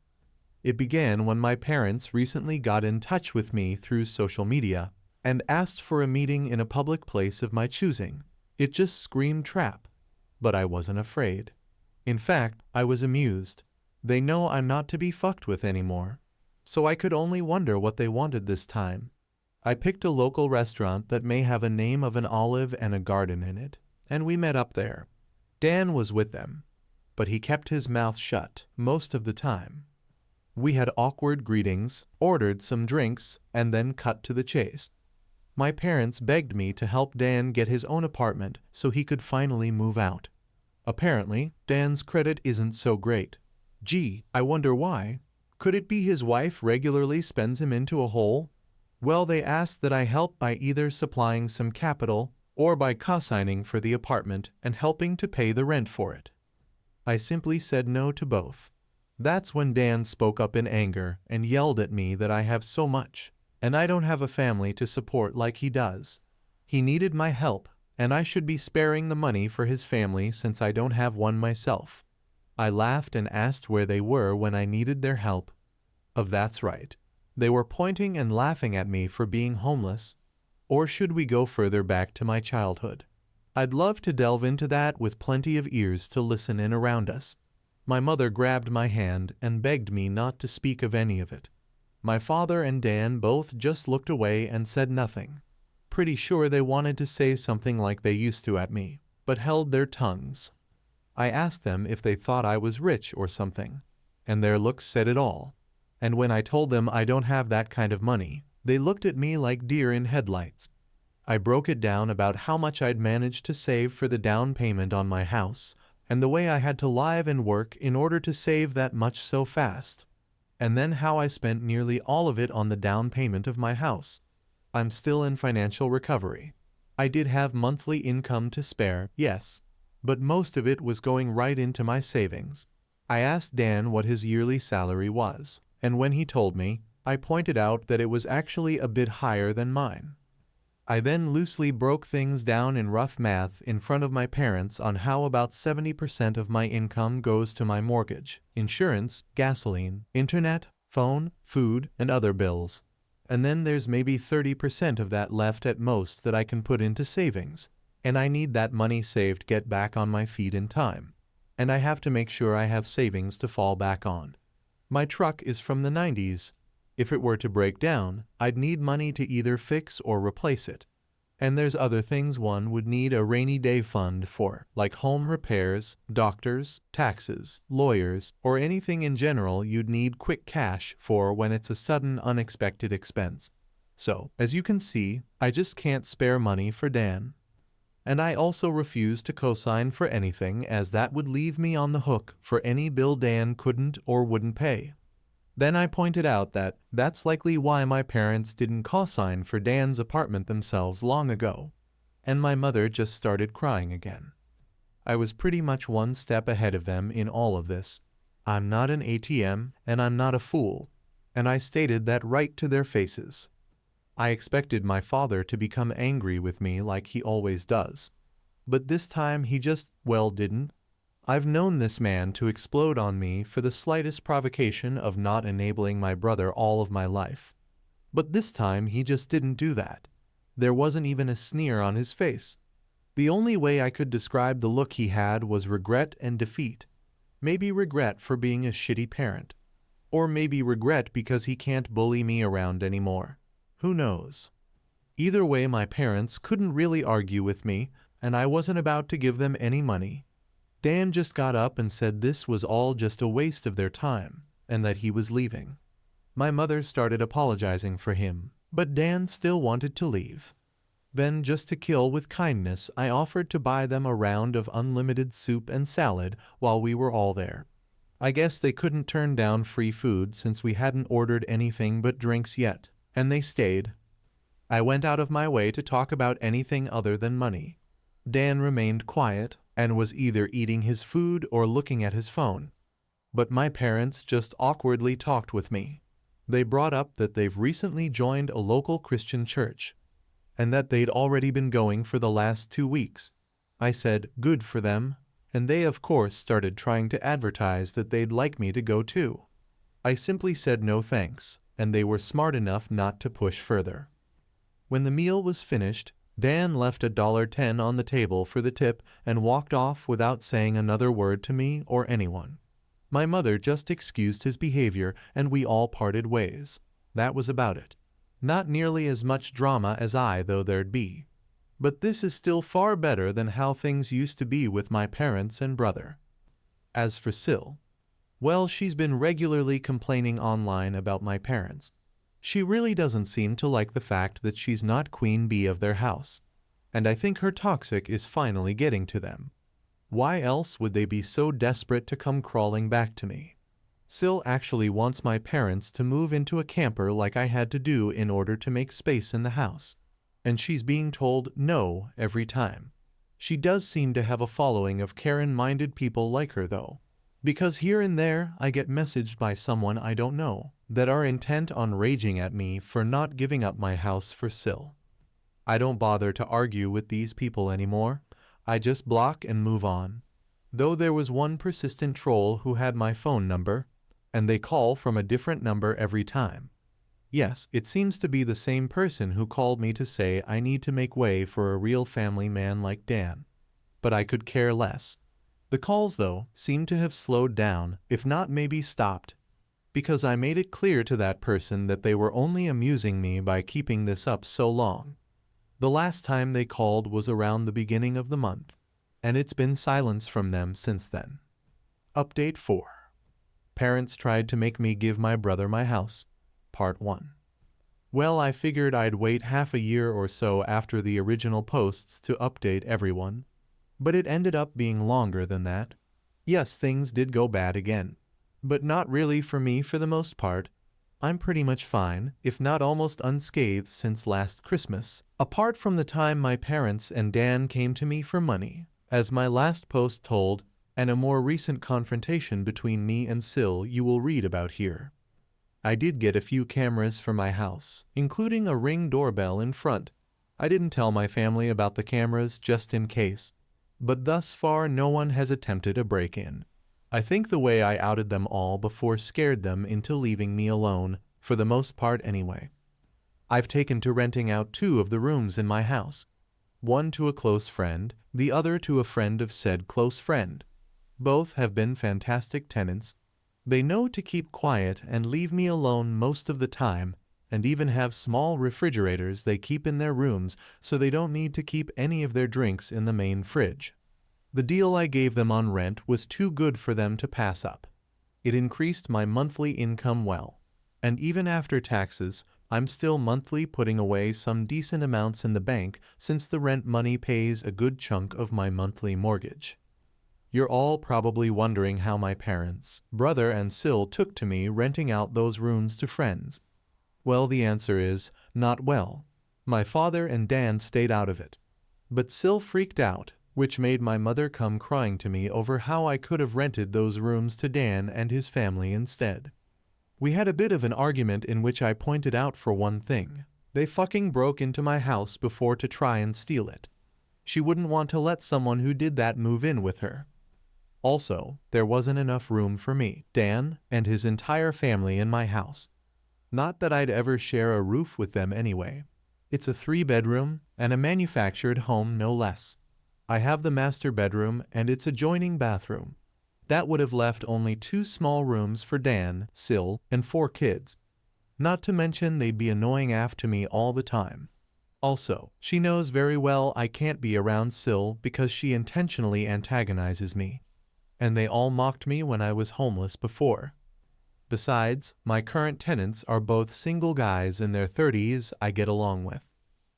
It began when my parents recently got in touch with me through social media and asked for a meeting in a public place of my choosing. It just screamed trap, but I wasn't afraid. In fact, I was amused. They know I'm not to be fucked with anymore, so I could only wonder what they wanted this time. I picked a local restaurant that may have a name of an olive and a garden in it, and we met up there. Dan was with them, but he kept his mouth shut most of the time. We had awkward greetings, ordered some drinks, and then cut to the chase. My parents begged me to help Dan get his own apartment so he could finally move out. Apparently, Dan's credit isn't so great. Gee, I wonder why. Could it be his wife regularly spends him into a hole? Well, they asked that I help by either supplying some capital or by co-signing for the apartment and helping to pay the rent for it. I simply said no to both. That's when Dan spoke up in anger and yelled at me that I have so much, and I don't have a family to support like he does. He needed my help, and I should be sparing the money for his family since I don't have one myself. I laughed and asked where they were when I needed their help. That's right. They were pointing and laughing at me for being homeless. Or should we go further back to my childhood? I'd love to delve into that with plenty of ears to listen in around us. My mother grabbed my hand and begged me not to speak of any of it. My father and Dan both just looked away and said nothing. Pretty sure they wanted to say something like they used to at me, but held their tongues. I asked them if they thought I was rich or something, and their looks said it all. And when I told them I don't have that kind of money, they looked at me like deer in headlights. I broke it down about how much I'd managed to save for the down payment on my house, and the way I had to live and work in order to save that much so fast. And then how I spent nearly all of it on the down payment of my house. I'm still in financial recovery. I did have monthly income to spare, yes, but most of it was going right into my savings. I asked Dan what his yearly salary was, and when he told me, I pointed out that it was actually a bit higher than mine. I then loosely broke things down in rough math in front of my parents on how about 70% of my income goes to my mortgage, insurance, gasoline, internet, phone, food, and other bills. And then there's maybe 30% of that left at most that I can put into savings, and I need that money saved to get back on my feet in time. And I have to make sure I have savings to fall back on. My truck is from the 90s. If it were to break down, I'd need money to either fix or replace it. And there's other things one would need a rainy day fund for, like home repairs, doctors, taxes, lawyers, or anything in general you'd need quick cash for when it's a sudden unexpected expense. So, as you can see, I just can't spare money for Dan. And I also refuse to co-sign for anything, as that would leave me on the hook for any bill Dan couldn't or wouldn't pay. Then I pointed out that that's likely why my parents didn't co-sign for Dan's apartment themselves long ago. And my mother just started crying again. I was pretty much one step ahead of them in all of this. I'm not an ATM, and I'm not a fool. And I stated that right to their faces. I expected my father to become angry with me like he always does. But this time he just, didn't. I've known this man to explode on me for the slightest provocation of not enabling my brother all of my life. But this time he just didn't do that. There wasn't even a sneer on his face. The only way I could describe the look he had was regret and defeat. Maybe regret for being a shitty parent. Or maybe regret because he can't bully me around anymore. Who knows? Either way, my parents couldn't really argue with me, and I wasn't about to give them any money. Dan just got up and said this was all just a waste of their time, and that he was leaving. My mother started apologizing for him, but Dan still wanted to leave. Then, just to kill with kindness, I offered to buy them a round of unlimited soup and salad while we were all there. I guess they couldn't turn down free food since we hadn't ordered anything but drinks yet, and they stayed. I went out of my way to talk about anything other than money. Dan remained quiet and was either eating his food or looking at his phone. But my parents just awkwardly talked with me. They brought up that they've recently joined a local Christian church, and that they'd already been going for the last 2 weeks. I said, good for them, and they of course started trying to advertise that they'd like me to go too. I simply said no thanks, and they were smart enough not to push further. When the meal was finished, Dan left $1.10 on the table for the tip and walked off without saying another word to me or anyone. My mother just excused his behavior and we all parted ways. That was about it. Not nearly as much drama as I thought there'd be. But this is still far better than how things used to be with my parents and brother. As for Sil, she's been regularly complaining online about my parents. She really doesn't seem to like the fact that she's not queen bee of their house, and I think her toxic is finally getting to them. Why else would they be so desperate to come crawling back to me? Sil actually wants my parents to move into a camper like I had to do in order to make space in the house, and she's being told no every time. She does seem to have a following of Karen-minded people like her though, because here and there I get messaged by someone I don't know that are intent on raging at me for not giving up my house for Sil. I don't bother to argue with these people anymore. I just block and move on. Though there was one persistent troll who had my phone number, and they call from a different number every time. Yes, it seems to be the same person who called me to say I need to make way for a real family man like Dan. But I could care less. The calls, though, seem to have slowed down, if not maybe stopped, because I made it clear to that person that they were only amusing me by keeping this up so long. The last time they called was around the beginning of the month, and it's been silence from them since then. Update 4. Parents tried to make me give my brother my house. Part 1. Well, I figured I'd wait half a year or so after the original posts to update everyone, but it ended up being longer than that. Yes, things did go bad again, but not really for me for the most part. I'm pretty much fine, if not almost unscathed since last Christmas, apart from the time my parents and Dan came to me for money, as my last post told, and a more recent confrontation between me and Sil you will read about here. I did get a few cameras for my house, including a Ring doorbell in front. I didn't tell my family about the cameras just in case, but thus far no one has attempted a break-in. I think the way I outed them all before scared them into leaving me alone, for the most part anyway. I've taken to renting out 2 of the rooms in my house, one to a close friend, the other to a friend of said close friend. Both have been fantastic tenants. They know to keep quiet and leave me alone most of the time, and even have small refrigerators they keep in their rooms so they don't need to keep any of their drinks in the main fridge. The deal I gave them on rent was too good for them to pass up. It increased my monthly income well, and even after taxes, I'm still monthly putting away some decent amounts in the bank since the rent money pays a good chunk of my monthly mortgage. You're all probably wondering how my parents, brother and Sil took to me renting out those rooms to friends. Well, the answer is, not well. My father and Dan stayed out of it. But Sil freaked out, which made my mother come crying to me over how I could have rented those rooms to Dan and his family instead. We had a bit of an argument in which I pointed out for one thing, they fucking broke into my house before to try and steal it. She wouldn't want to let someone who did that move in with her. Also, there wasn't enough room for me, Dan, and his entire family in my house. Not that I'd ever share a roof with them anyway. It's a 3-bedroom and a manufactured home no less. I have the master bedroom and its adjoining bathroom. That would have left only 2 small rooms for Dan, Sil, and 4 kids. Not to mention they'd be annoying af to me all the time. Also, she knows very well I can't be around Sil because she intentionally antagonizes me. And they all mocked me when I was homeless before. Besides, my current tenants are both single guys in their 30s I get along with.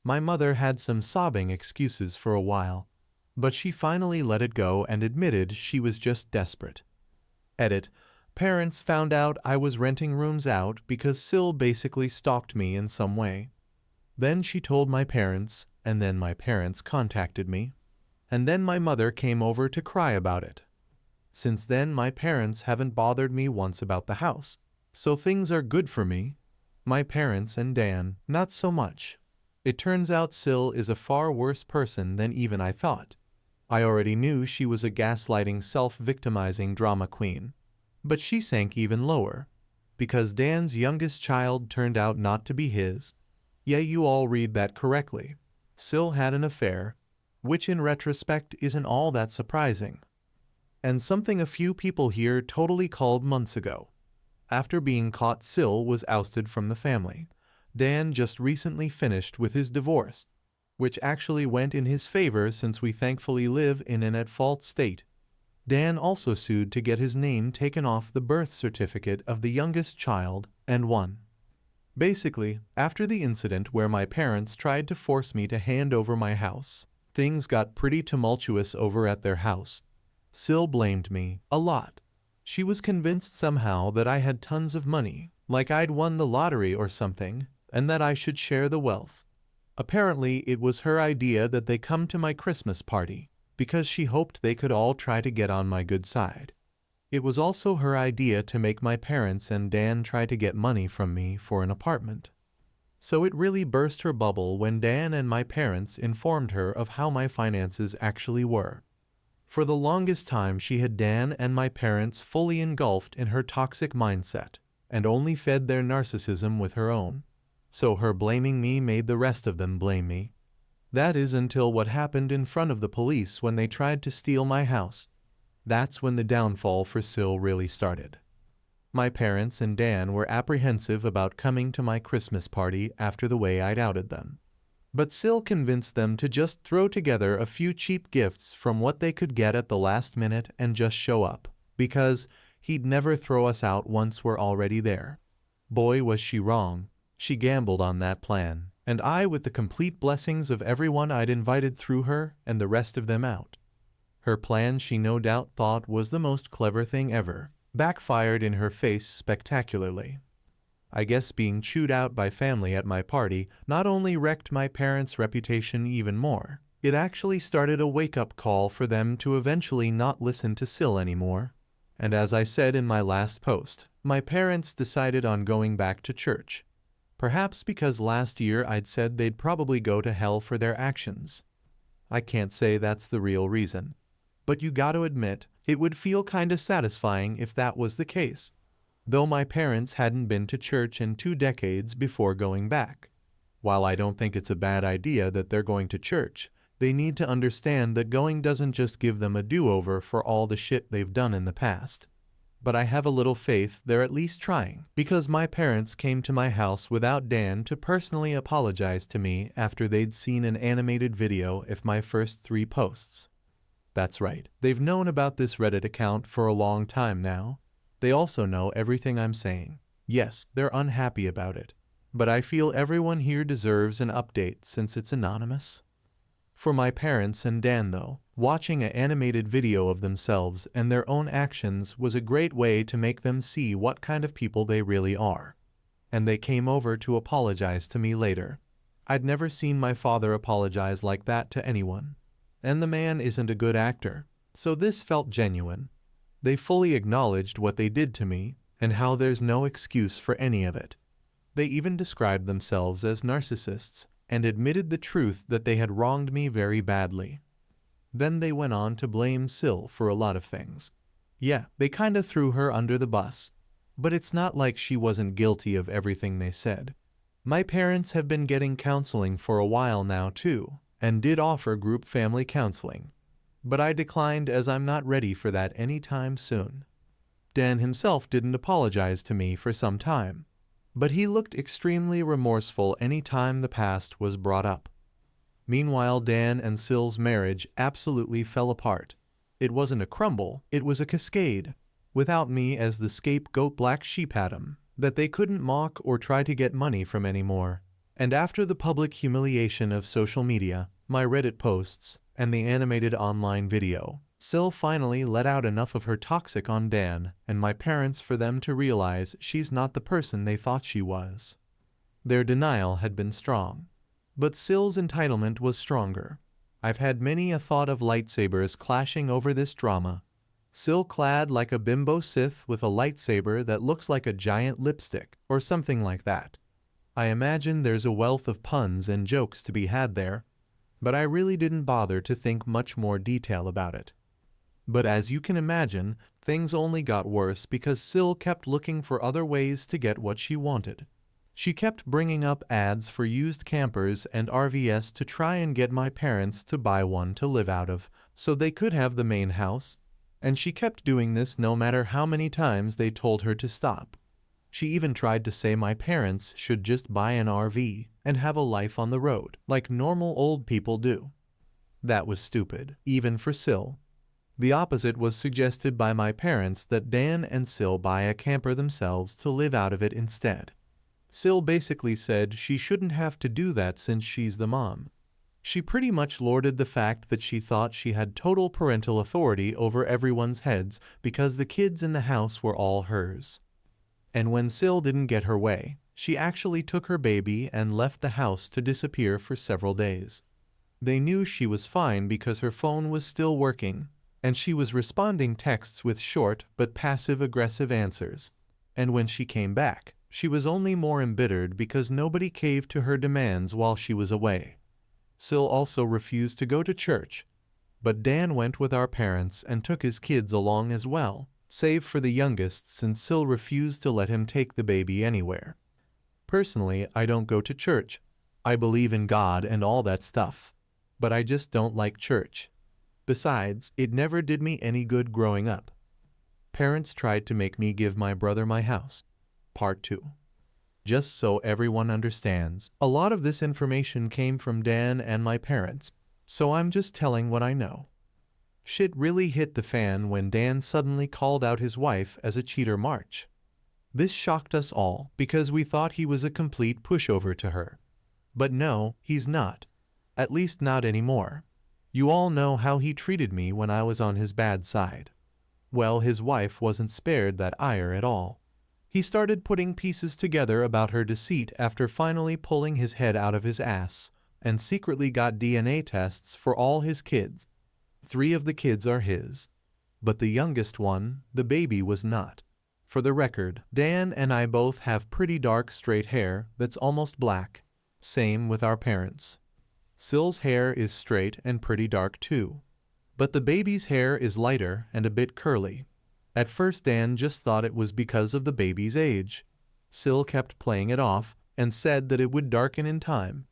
My mother had some sobbing excuses for a while, but she finally let it go and admitted she was just desperate. Edit. Parents found out I was renting rooms out because Sil basically stalked me in some way. Then she told my parents, and then my parents contacted me. And then my mother came over to cry about it. Since then, my parents haven't bothered me once about the house, so things are good for me. My parents and Dan, not so much. It turns out Sil is a far worse person than even I thought. I already knew she was a gaslighting, self-victimizing drama queen. But she sank even lower, because Dan's youngest child turned out not to be his. Yeah, you all read that correctly. Sil had an affair, which in retrospect isn't all that surprising. And something a few people here totally called months ago. After being caught, Sil was ousted from the family. Dan just recently finished with his divorce, which actually went in his favor since we thankfully live in an at-fault state. Dan also sued to get his name taken off the birth certificate of the youngest child and won. Basically, after the incident where my parents tried to force me to hand over my house, things got pretty tumultuous over at their house. Sil blamed me a lot. She was convinced somehow that I had tons of money, like I'd won the lottery or something, and that I should share the wealth. Apparently, it was her idea that they come to my Christmas party, because she hoped they could all try to get on my good side. It was also her idea to make my parents and Dan try to get money from me for an apartment. So it really burst her bubble when Dan and my parents informed her of how my finances actually were. For the longest time she had Dan and my parents fully engulfed in her toxic mindset, and only fed their narcissism with her own. So her blaming me made the rest of them blame me. That is until what happened in front of the police when they tried to steal my house. That's when the downfall for Sil really started. My parents and Dan were apprehensive about coming to my Christmas party after the way I'd outed them. But Sil convinced them to just throw together a few cheap gifts from what they could get at the last minute and just show up, because he'd never throw us out once we're already there. Boy, was she wrong. She gambled on that plan, and I, with the complete blessings of everyone I'd invited through her and the rest of them out. Her plan, she no doubt thought was the most clever thing ever, backfired in her face spectacularly. I guess being chewed out by family at my party not only wrecked my parents' reputation even more, it actually started a wake-up call for them to eventually not listen to Sil anymore. And as I said in my last post, my parents decided on going back to church. Perhaps because last year I'd said they'd probably go to hell for their actions. I can't say that's the real reason. But you gotta admit, it would feel kinda satisfying if that was the case. Though my parents hadn't been to church in 2 decades before going back. While I don't think it's a bad idea that they're going to church, they need to understand that going doesn't just give them a do-over for all the shit they've done in the past. But I have a little faith they're at least trying, because my parents came to my house without Dan to personally apologize to me after they'd seen an animated video of my first 3 posts. That's right, they've known about this Reddit account for a long time now. They also know everything I'm saying. Yes, they're unhappy about it. But I feel everyone here deserves an update since it's anonymous. For my parents and Dan though, watching an animated video of themselves and their own actions was a great way to make them see what kind of people they really are. And they came over to apologize to me later. I'd never seen my father apologize like that to anyone. And the man isn't a good actor, so this felt genuine. They fully acknowledged what they did to me and how there's no excuse for any of it. They even described themselves as narcissists and admitted the truth that they had wronged me very badly. Then they went on to blame Sil for a lot of things. Yeah, they kinda threw her under the bus. But it's not like she wasn't guilty of everything they said. My parents have been getting counseling for a while now too, and did offer group family counseling. But I declined as I'm not ready for that anytime soon. Dan himself didn't apologize to me for some time, but he looked extremely remorseful any time the past was brought up. Meanwhile, Dan and Sil's marriage absolutely fell apart. It wasn't a crumble, it was a cascade, without me as the scapegoat black sheep at 'em, that they couldn't mock or try to get money from anymore. And after the public humiliation of social media, my Reddit posts, and the animated online video, Sil finally let out enough of her toxic on Dan and my parents for them to realize she's not the person they thought she was. Their denial had been strong. But Sil's entitlement was stronger. I've had many a thought of lightsabers clashing over this drama. Sil clad like a bimbo Sith with a lightsaber that looks like a giant lipstick, or something like that. I imagine there's a wealth of puns and jokes to be had there, but I really didn't bother to think much more detail about it. But as you can imagine, things only got worse because Sil kept looking for other ways to get what she wanted. She kept bringing up ads for used campers and RVs to try and get my parents to buy one to live out of, so they could have the main house, and she kept doing this no matter how many times they told her to stop. She even tried to say my parents should just buy an RV and have a life on the road, like normal old people do. That was stupid, even for Sil. The opposite was suggested by my parents, that Dan and Sil buy a camper themselves to live out of it instead. Sil basically said she shouldn't have to do that since she's the mom. She pretty much lorded the fact that she thought she had total parental authority over everyone's heads because the kids in the house were all hers. And when Sil didn't get her way, she actually took her baby and left the house to disappear for several days. They knew she was fine because her phone was still working, and she was responding texts with short but passive-aggressive answers. And when she came back, She was only more embittered because nobody caved to her demands while she was away. Sil also refused to go to church, but Dan went with our parents and took his kids along as well, save for the youngest since Sil refused to let him take the baby anywhere. Personally, I don't go to church. I believe in God and all that stuff, but I just don't like church. Besides, it never did me any good growing up. Parents tried to make me give my brother my house. Part 2. Just so everyone understands, a lot of this information came from Dan and my parents, so I'm just telling what I know. Shit really hit the fan when Dan suddenly called out his wife as a cheater March. This shocked us all because we thought he was a complete pushover to her. But no, he's not. At least not anymore. You all know how he treated me when I was on his bad side. Well, his wife wasn't spared that ire at all. He started putting pieces together about her deceit after finally pulling his head out of his ass, and secretly got DNA tests for all his kids. 3 of the kids are his. But the youngest one, the baby, was not. For the record, Dan and I both have pretty dark straight hair that's almost black. Same with our parents. Sil's hair is straight and pretty dark too. But the baby's hair is lighter and a bit curly. At first Dan just thought it was because of the baby's age. Sil kept playing it off and said that it would darken in time.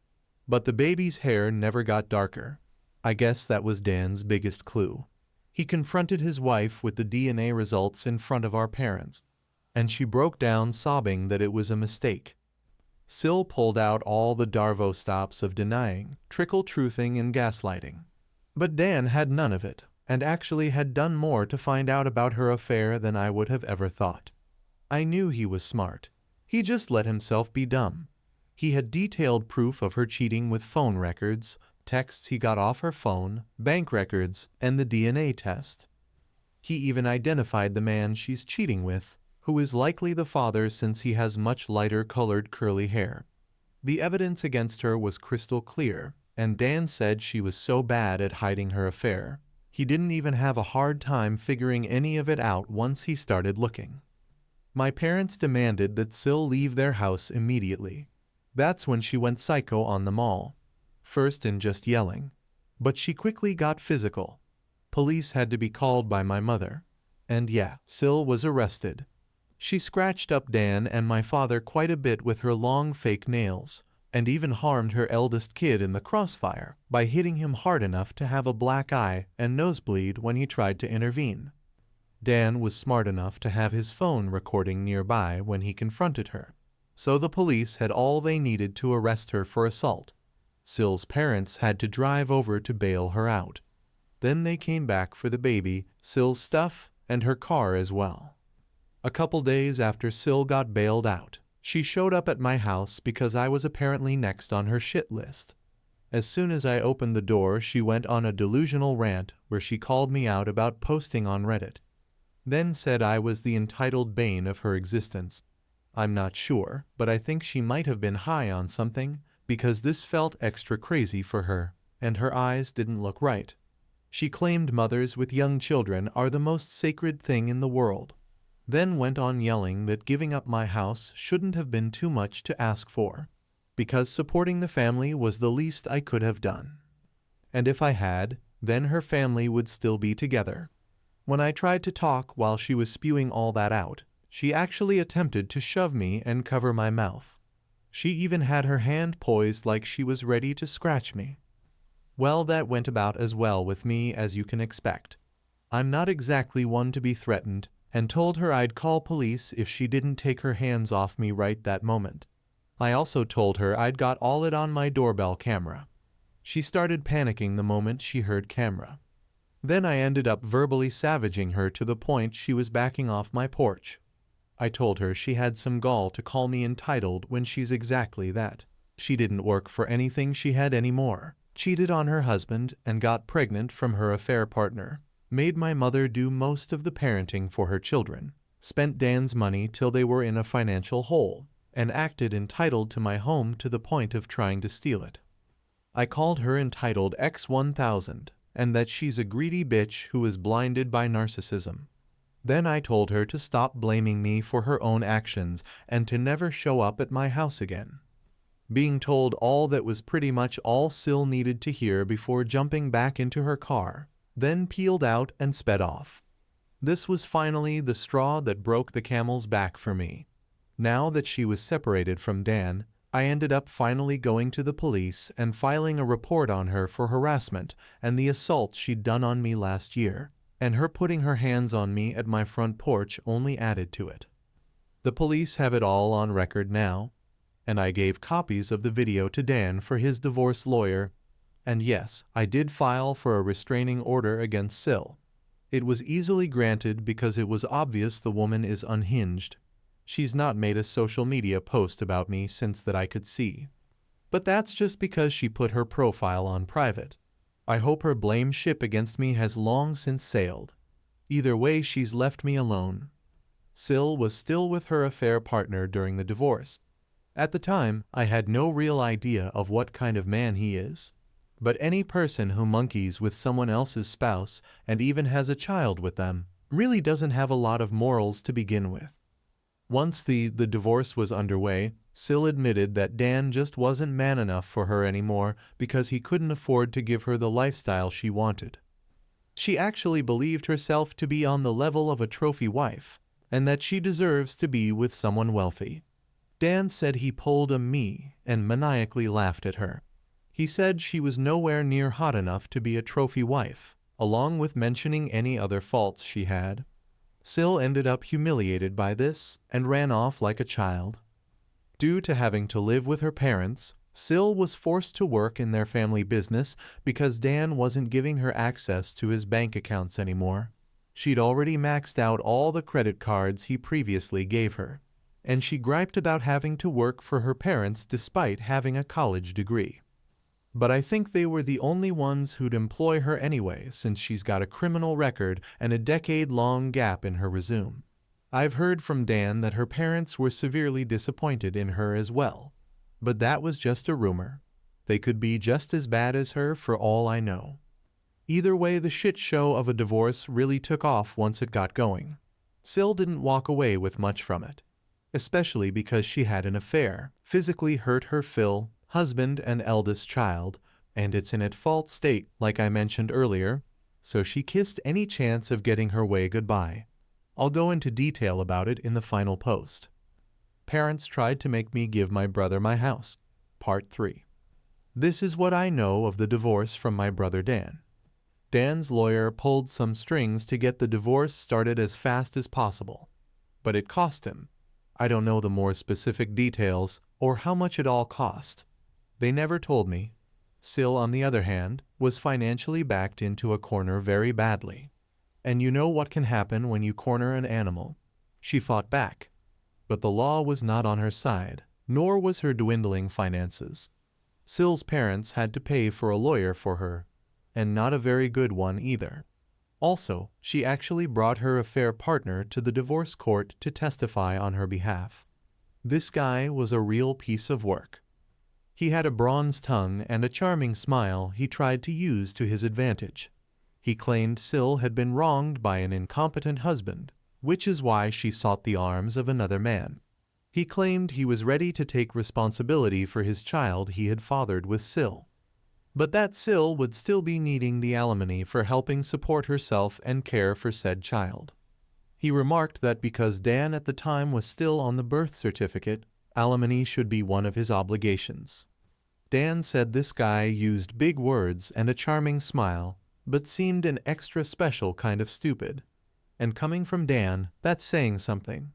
But the baby's hair never got darker. I guess that was Dan's biggest clue. He confronted his wife with the DNA results in front of our parents, and she broke down sobbing that it was a mistake. Sil pulled out all the Darvo stops of denying, trickle-truthing, and gaslighting. But Dan had none of it, and actually had done more to find out about her affair than I would have ever thought. I knew he was smart. He just let himself be dumb. He had detailed proof of her cheating with phone records, texts he got off her phone, bank records, and the DNA test. He even identified the man she's cheating with, who is likely the father since he has much lighter colored curly hair. The evidence against her was crystal clear, and Dan said she was so bad at hiding her affair, he didn't even have a hard time figuring any of it out once he started looking. My parents demanded that Sil leave their house immediately. That's when she went psycho on them all. First in just yelling, but she quickly got physical. Police had to be called by my mother. And yeah, Sil was arrested. She scratched up Dan and my father quite a bit with her long fake nails, and even harmed her eldest kid in the crossfire by hitting him hard enough to have a black eye and nosebleed when he tried to intervene. Dan was smart enough to have his phone recording nearby when he confronted her, so the police had all they needed to arrest her for assault. Sil's parents had to drive over to bail her out. Then they came back for the baby, Sil's stuff, and her car as well. A couple days after Sil got bailed out, she showed up at my house because I was apparently next on her shit list. As soon as I opened the door, she went on a delusional rant where she called me out about posting on Reddit. Then said I was the entitled bane of her existence. I'm not sure, but I think she might have been high on something, because this felt extra crazy for her, and her eyes didn't look right. She claimed mothers with young children are the most sacred thing in the world. Then went on yelling that giving up my house shouldn't have been too much to ask for, because supporting the family was the least I could have done. And if I had, then her family would still be together. When I tried to talk while she was spewing all that out, she actually attempted to shove me and cover my mouth. She even had her hand poised like she was ready to scratch me. Well, that went about as well with me as you can expect. I'm not exactly one to be threatened, and told her I'd call police if she didn't take her hands off me right that moment. I also told her I'd got all it on my doorbell camera. She started panicking the moment she heard camera. Then I ended up verbally savaging her to the point she was backing off my porch. I told her she had some gall to call me entitled when she's exactly that. She didn't work for anything she had anymore, cheated on her husband and got pregnant from her affair partner, made my mother do most of the parenting for her children, spent Dan's money till they were in a financial hole, and acted entitled to my home to the point of trying to steal it. I called her entitled X1000, and that she's a greedy bitch who is blinded by narcissism. Then I told her to stop blaming me for her own actions and to never show up at my house again. Being told all that was pretty much all Sil needed to hear before jumping back into her car, then peeled out and sped off. This was finally the straw that broke the camel's back for me. Now that she was separated from Dan, I ended up finally going to the police and filing a report on her for harassment and the assault she'd done on me last year, and her putting her hands on me at my front porch only added to it. The police have it all on record now, and I gave copies of the video to Dan for his divorce lawyer, and yes, I did file for a restraining order against Sil. It was easily granted because it was obvious the woman is unhinged. She's not made a social media post about me since that I could see. But that's just because she put her profile on private. I hope her blame ship against me has long since sailed. Either way, she's left me alone. Sil was still with her affair partner during the divorce. At the time, I had no real idea of what kind of man he is. But any person who monkeys with someone else's spouse and even has a child with them really doesn't have a lot of morals to begin with. Once the divorce was underway, Sil admitted that Dan just wasn't man enough for her anymore because he couldn't afford to give her the lifestyle she wanted. She actually believed herself to be on the level of a trophy wife, and that she deserves to be with someone wealthy. Dan said he pulled a me and maniacally laughed at her. He said she was nowhere near hot enough to be a trophy wife, along with mentioning any other faults she had. Sil ended up humiliated by this and ran off like a child. Due to having to live with her parents, Sil was forced to work in their family business because Dan wasn't giving her access to his bank accounts anymore. She'd already maxed out all the credit cards he previously gave her, and she griped about having to work for her parents despite having a college degree. But I think they were the only ones who'd employ her anyway, since she's got a criminal record and a decade-long gap in her resume. I've heard from Dan that her parents were severely disappointed in her as well, but that was just a rumor. They could be just as bad as her for all I know. Either way, the shit show of a divorce really took off once it got going. Sil didn't walk away with much from it, especially because she had an affair, physically hurt her husband and eldest child, and it's in a fault state like I mentioned earlier, so she kissed any chance of getting her way goodbye. I'll go into detail about it in the final post. Parents tried to make me give my brother my house. Part 3. This is what I know of the divorce from my brother Dan. Dan's lawyer pulled some strings to get the divorce started as fast as possible, but it cost him. I don't know the more specific details or how much it all cost. They never told me. Sil, on the other hand, was financially backed into a corner very badly. And you know what can happen when you corner an animal. She fought back. But the law was not on her side, nor was her dwindling finances. Sil's parents had to pay for a lawyer for her, and not a very good one either. Also, she actually brought her affair partner to the divorce court to testify on her behalf. This guy was a real piece of work. He had a bronze tongue and a charming smile he tried to use to his advantage. He claimed Sil had been wronged by an incompetent husband, which is why she sought the arms of another man. He claimed he was ready to take responsibility for his child he had fathered with Sil, but that Sil would still be needing the alimony for helping support herself and care for said child. He remarked that because Dan at the time was still on the birth certificate, alimony should be one of his obligations. Dan said this guy used big words and a charming smile, but seemed an extra special kind of stupid. And coming from Dan, that's saying something.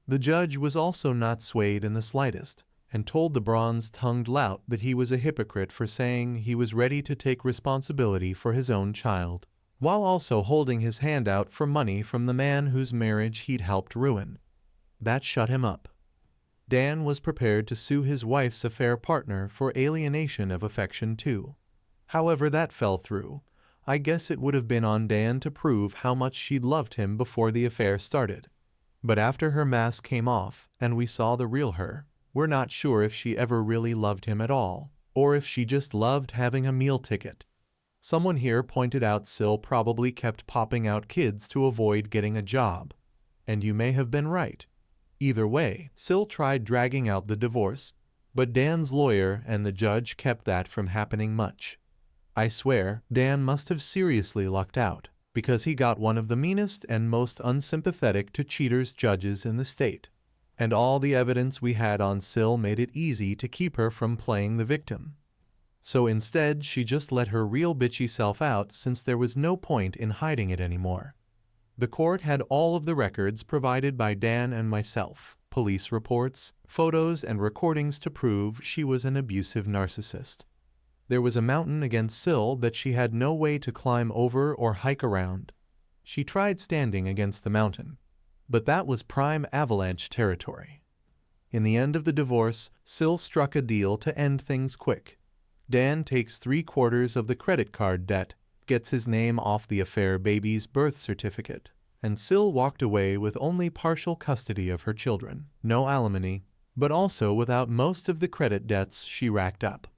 The judge was also not swayed in the slightest, and told the bronze-tongued lout that he was a hypocrite for saying he was ready to take responsibility for his own child, while also holding his hand out for money from the man whose marriage he'd helped ruin. That shut him up. Dan was prepared to sue his wife's affair partner for alienation of affection too. However, that fell through. I guess it would have been on Dan to prove how much she'd loved him before the affair started. But after her mask came off and we saw the real her, we're not sure if she ever really loved him at all, or if she just loved having a meal ticket. Someone here pointed out Sil probably kept popping out kids to avoid getting a job. And you may have been right. Either way, Sil tried dragging out the divorce, but Dan's lawyer and the judge kept that from happening much. I swear, Dan must have seriously lucked out, because he got one of the meanest and most unsympathetic to cheaters judges in the state. And all the evidence we had on Sil made it easy to keep her from playing the victim. So instead, she just let her real bitchy self out since there was no point in hiding it anymore. The court had all of the records provided by Dan and myself, police reports, photos, and recordings to prove she was an abusive narcissist. There was a mountain against Sil that she had no way to climb over or hike around. She tried standing against the mountain, but that was prime avalanche territory. In the end of the divorce, Sil struck a deal to end things quick. Dan takes 3/4 of the credit card debt, gets his name off the affair baby's birth certificate, and Sil walked away with only partial custody of her children, no alimony, but also without most of the credit debts she racked up.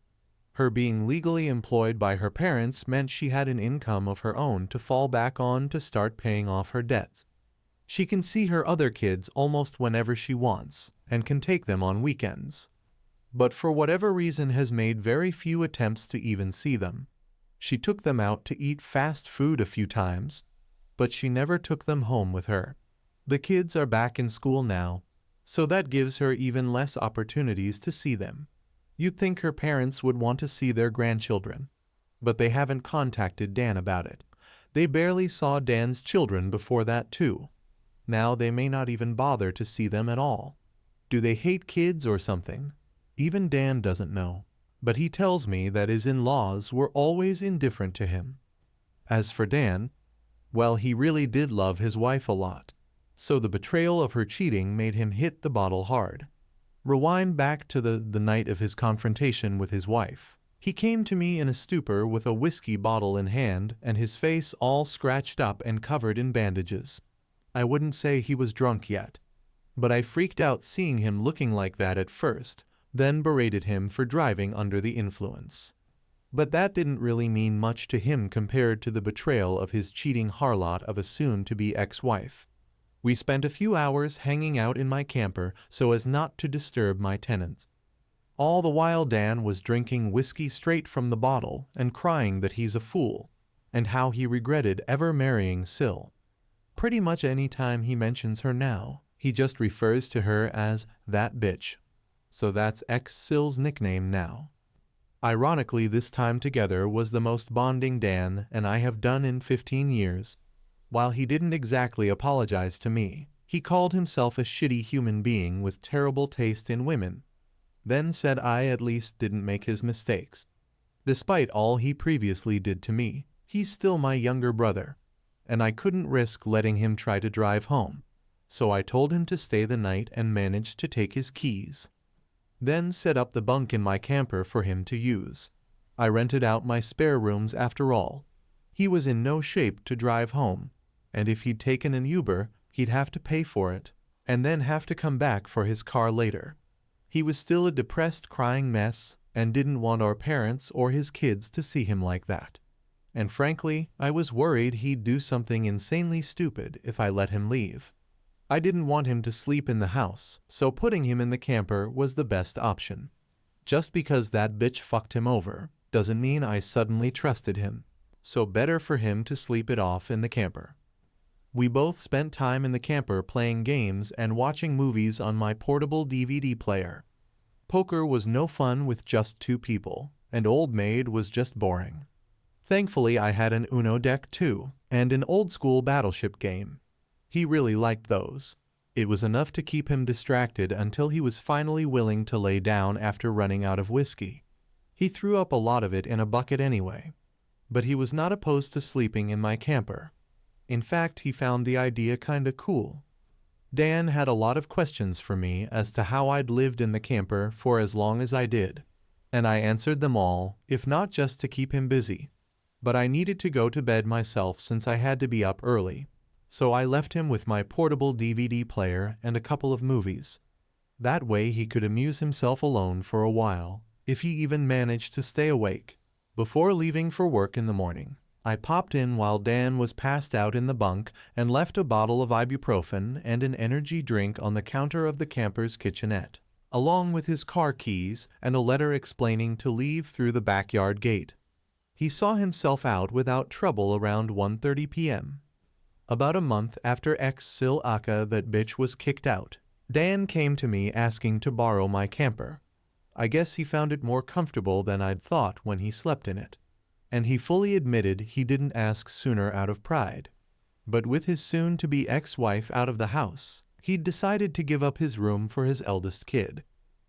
Her being legally employed by her parents meant she had an income of her own to fall back on to start paying off her debts. She can see her other kids almost whenever she wants, and can take them on weekends. But for whatever reason has made very few attempts to even see them. She took them out to eat fast food a few times, but she never took them home with her. The kids are back in school now, so that gives her even less opportunities to see them. You'd think her parents would want to see their grandchildren, but they haven't contacted Dan about it. They barely saw Dan's children before that too. Now they may not even bother to see them at all. Do they hate kids or something? Even Dan doesn't know, but he tells me that his in-laws were always indifferent to him. As for Dan, well, he really did love his wife a lot, so the betrayal of her cheating made him hit the bottle hard. Rewind back to the night of his confrontation with his wife. He came to me in a stupor with a whiskey bottle in hand and his face all scratched up and covered in bandages. I wouldn't say he was drunk yet, but I freaked out seeing him looking like that at first, then berated him for driving under the influence. But that didn't really mean much to him compared to the betrayal of his cheating harlot of a soon-to-be ex-wife. We spent a few hours hanging out in my camper so as not to disturb my tenants. All the while Dan was drinking whiskey straight from the bottle and crying that he's a fool, and how he regretted ever marrying Sil. Pretty much any time he mentions her now, he just refers to her as that bitch. So that's ex-Sil's nickname now. Ironically, this time together was the most bonding Dan and I have done in 15 years. While he didn't exactly apologize to me, he called himself a shitty human being with terrible taste in women, then said I at least didn't make his mistakes. Despite all he previously did to me, he's still my younger brother, and I couldn't risk letting him try to drive home, so I told him to stay the night and managed to take his keys. Then set up the bunk in my camper for him to use. I rented out my spare rooms after all. He was in no shape to drive home, and if he'd taken an Uber, he'd have to pay for it, and then have to come back for his car later. He was still a depressed, crying mess, and didn't want our parents or his kids to see him like that. And frankly, I was worried he'd do something insanely stupid if I let him leave. I didn't want him to sleep in the house, so putting him in the camper was the best option. Just because that bitch fucked him over doesn't mean I suddenly trusted him, so better for him to sleep it off in the camper. We both spent time in the camper playing games and watching movies on my portable DVD player. Poker was no fun with just 2 people, and Old Maid was just boring. Thankfully, I had an Uno deck too, and an old-school battleship game. He really liked those. It was enough to keep him distracted until he was finally willing to lay down after running out of whiskey. He threw up a lot of it in a bucket anyway, but he was not opposed to sleeping in my camper. In fact, he found the idea kinda cool. Dan had a lot of questions for me as to how I'd lived in the camper for as long as I did, and I answered them all, if not just to keep him busy. But I needed to go to bed myself since I had to be up early, so I left him with my portable DVD player and a couple of movies. That way he could amuse himself alone for a while, if he even managed to stay awake. Before leaving for work in the morning, I popped in while Dan was passed out in the bunk and left a bottle of ibuprofen and an energy drink on the counter of the camper's kitchenette, along with his car keys and a letter explaining to leave through the backyard gate. He saw himself out without trouble around 1:30 p.m. About a month after ex-Sil Aka that bitch was kicked out, Dan came to me asking to borrow my camper. I guess he found it more comfortable than I'd thought when he slept in it. And he fully admitted he didn't ask sooner out of pride. But with his soon-to-be ex-wife out of the house, he'd decided to give up his room for his eldest kid.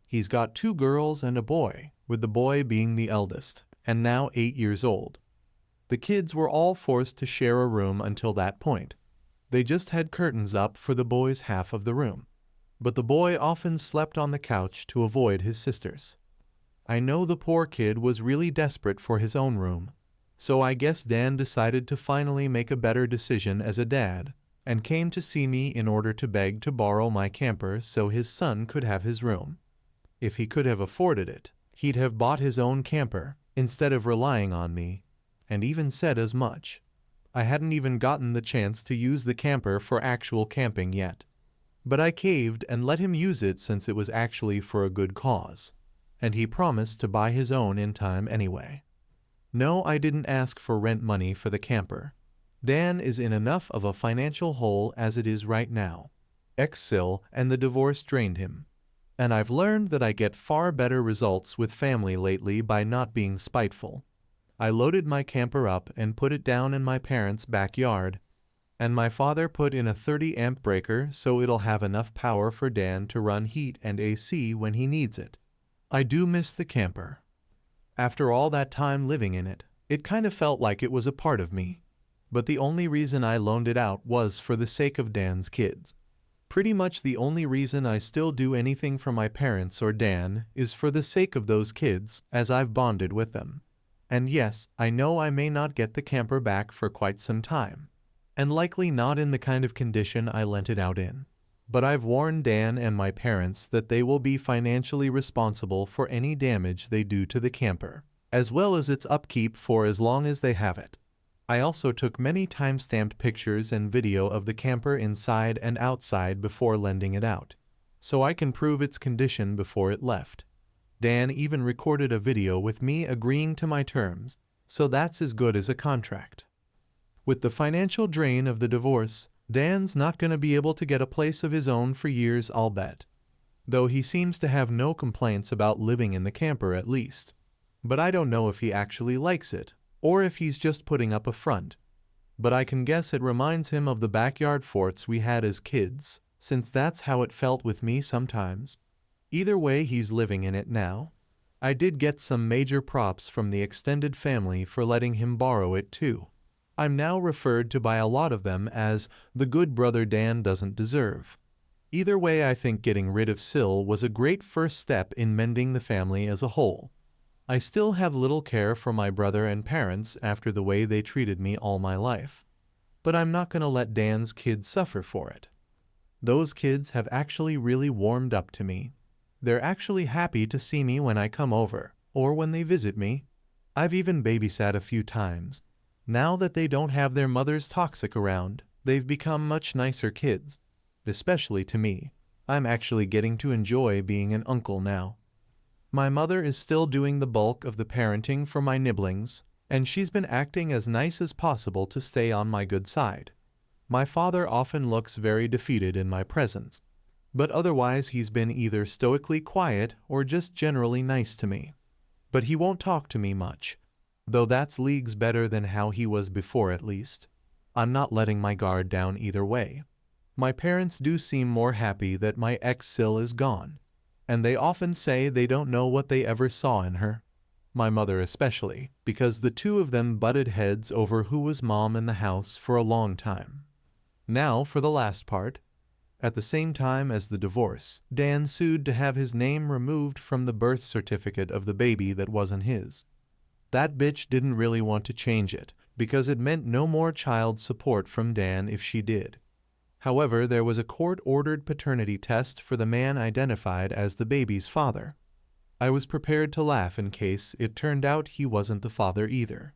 He's got 2 girls and a boy, with the boy being the eldest, and now 8 years old. The kids were all forced to share a room until that point. They just had curtains up for the boy's half of the room. But the boy often slept on the couch to avoid his sisters. I know the poor kid was really desperate for his own room, so I guess Dan decided to finally make a better decision as a dad, and came to see me in order to beg to borrow my camper so his son could have his room. If he could have afforded it, he'd have bought his own camper, instead of relying on me, and even said as much. I hadn't even gotten the chance to use the camper for actual camping yet. But I caved and let him use it since it was actually for a good cause, and he promised to buy his own in time anyway. No, I didn't ask for rent money for the camper. Dan is in enough of a financial hole as it is right now. Ex-Sil and the divorce drained him. And I've learned that I get far better results with family lately by not being spiteful. I loaded my camper up and put it down in my parents' backyard, and my father put in a 30-amp breaker so it'll have enough power for Dan to run heat and AC when he needs it. I do miss the camper. After all that time living in it, it kind of felt like it was a part of me. But the only reason I loaned it out was for the sake of Dan's kids. Pretty much the only reason I still do anything for my parents or Dan is for the sake of those kids, as I've bonded with them. And yes, I know I may not get the camper back for quite some time, and likely not in the kind of condition I lent it out in. But I've warned Dan and my parents that they will be financially responsible for any damage they do to the camper, as well as its upkeep for as long as they have it. I also took many time-stamped pictures and video of the camper inside and outside before lending it out, so I can prove its condition before it left. Dan even recorded a video with me agreeing to my terms, so that's as good as a contract. With the financial drain of the divorce, Dan's not going to be able to get a place of his own for years, I'll bet. Though he seems to have no complaints about living in the camper at least. But I don't know if he actually likes it, or if he's just putting up a front. But I can guess it reminds him of the backyard forts we had as kids, since that's how it felt with me sometimes. Either way, he's living in it now. I did get some major props from the extended family for letting him borrow it too. I'm now referred to by a lot of them as the good brother Dan doesn't deserve. Either way, I think getting rid of Sil was a great first step in mending the family as a whole. I still have little care for my brother and parents after the way they treated me all my life. But I'm not going to let Dan's kids suffer for it. Those kids have actually really warmed up to me. They're actually happy to see me when I come over, or when they visit me. I've even babysat a few times. Now that they don't have their mother's toxic around, they've become much nicer kids. Especially to me. I'm actually getting to enjoy being an uncle now. My mother is still doing the bulk of the parenting for my nibblings, and she's been acting as nice as possible to stay on my good side. My father often looks very defeated in my presence, but otherwise he's been either stoically quiet or just generally nice to me. But he won't talk to me much, though that's leagues better than how he was before at least. I'm not letting my guard down either way. My parents do seem more happy that my ex-Sil is gone, and they often say they don't know what they ever saw in her. My mother especially, because the two of them butted heads over who was mom in the house for a long time. Now for the last part. At the same time as the divorce, Dan sued to have his name removed from the birth certificate of the baby that wasn't his. That bitch didn't really want to change it, because it meant no more child support from Dan if she did. However, there was a court-ordered paternity test for the man identified as the baby's father. I was prepared to laugh in case it turned out he wasn't the father either.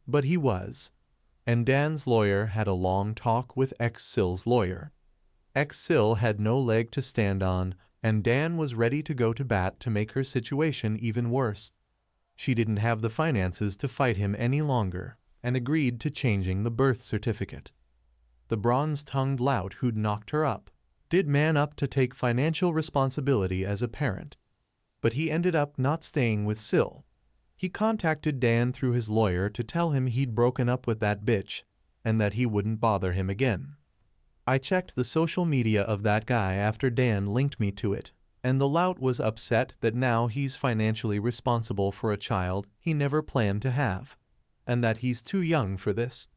But he was. And Dan's lawyer had a long talk with ex-Sill's lawyer. Ex-Sill had no leg to stand on, and Dan was ready to go to bat to make her situation even worse. She didn't have the finances to fight him any longer, and agreed to changing the birth certificate. The bronze-tongued lout who'd knocked her up did man up to take financial responsibility as a parent. But he ended up not staying with Sill. He contacted Dan through his lawyer to tell him he'd broken up with that bitch and that he wouldn't bother him again. I checked the social media of that guy after Dan linked me to it, and the lout was upset that now he's financially responsible for a child he never planned to have, and that he's too young for this.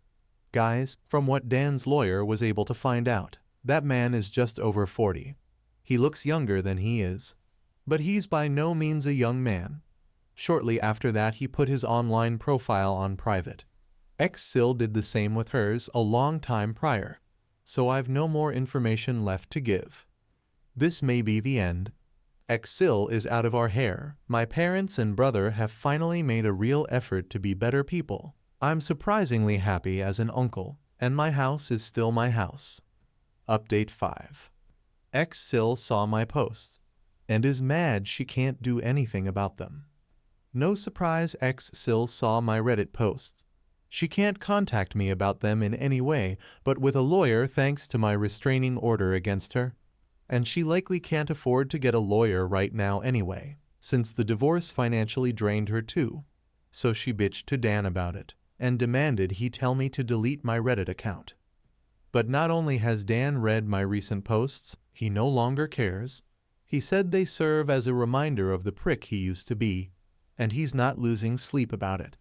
Guys, from what Dan's lawyer was able to find out, that man is just over 40. He looks younger than he is. But he's by no means a young man. Shortly after that he put his online profile on private. Ex-Sill did the same with hers a long time prior, so I've no more information left to give. This may be the end. Ex-Sill is out of our hair. My parents and brother have finally made a real effort to be better people. I'm surprisingly happy as an uncle, and my house is still my house. Update 5. Ex-Sill saw my posts and is mad she can't do anything about them. No surprise ex-Sill saw my Reddit posts. She can't contact me about them in any way but with a lawyer thanks to my restraining order against her. And she likely can't afford to get a lawyer right now anyway, since the divorce financially drained her too. So she bitched to Dan about it and demanded he tell me to delete my Reddit account. But not only has Dan read my recent posts, he no longer cares. He said they serve as a reminder of the prick he used to be, and he's not losing sleep about it.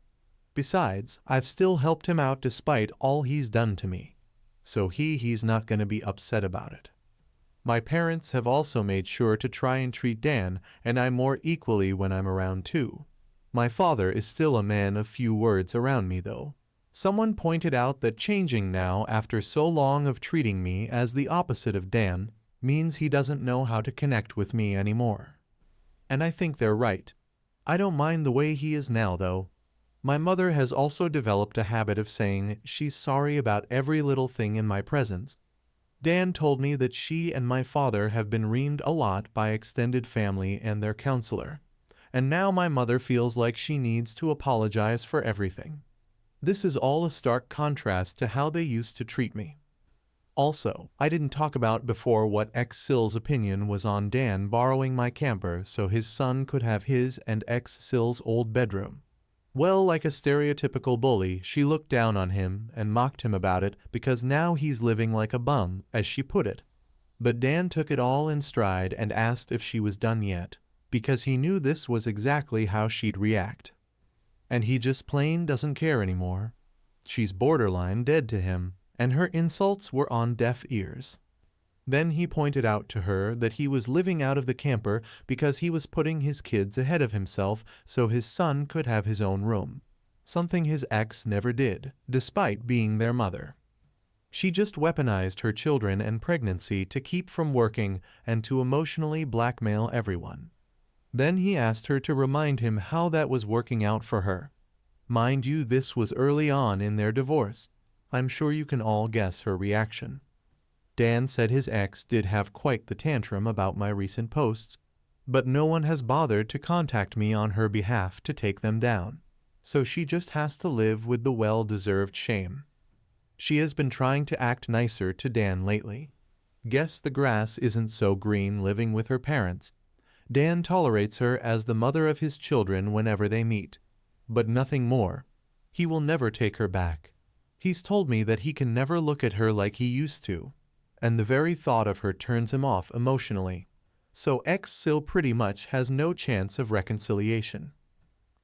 Besides, I've still helped him out despite all he's done to me, so he's not gonna be upset about it. My parents have also made sure to try and treat Dan and I more equally when I'm around too. My father is still a man of few words around me though. Someone pointed out that changing now after so long of treating me as the opposite of Dan means he doesn't know how to connect with me anymore. And I think they're right. I don't mind the way he is now though. My mother has also developed a habit of saying she's sorry about every little thing in my presence. Dan told me that she and my father have been reamed a lot by extended family and their counselor, and now my mother feels like she needs to apologize for everything. This is all a stark contrast to how they used to treat me. Also, I didn't talk about before what ex-Sill's opinion was on Dan borrowing my camper so his son could have his and ex-Sill's old bedroom. Well, like a stereotypical bully, she looked down on him and mocked him about it because now he's living like a bum, as she put it. But Dan took it all in stride and asked if she was done yet, because he knew this was exactly how she'd react. And he just plain doesn't care anymore. She's borderline dead to him, and her insults were on deaf ears. Then he pointed out to her that he was living out of the camper because he was putting his kids ahead of himself so his son could have his own room, something his ex never did, despite being their mother. She just weaponized her children and pregnancy to keep from working and to emotionally blackmail everyone. Then he asked her to remind him how that was working out for her. Mind you, this was early on in their divorce. I'm sure you can all guess her reaction. Dan said his ex did have quite the tantrum about my recent posts, but no one has bothered to contact me on her behalf to take them down, so she just has to live with the well-deserved shame. She has been trying to act nicer to Dan lately. Guess the grass isn't so green living with her parents. Dan tolerates her as the mother of his children whenever they meet, but nothing more. He will never take her back. He's told me that he can never look at her like he used to, and the very thought of her turns him off emotionally. So ex-Sill pretty much has no chance of reconciliation.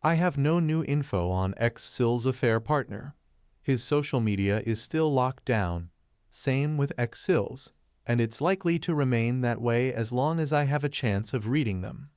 I have no new info on ex-Sill's affair partner. His social media is still locked down, same with ex-Sill's, and it's likely to remain that way as long as I have a chance of reading them.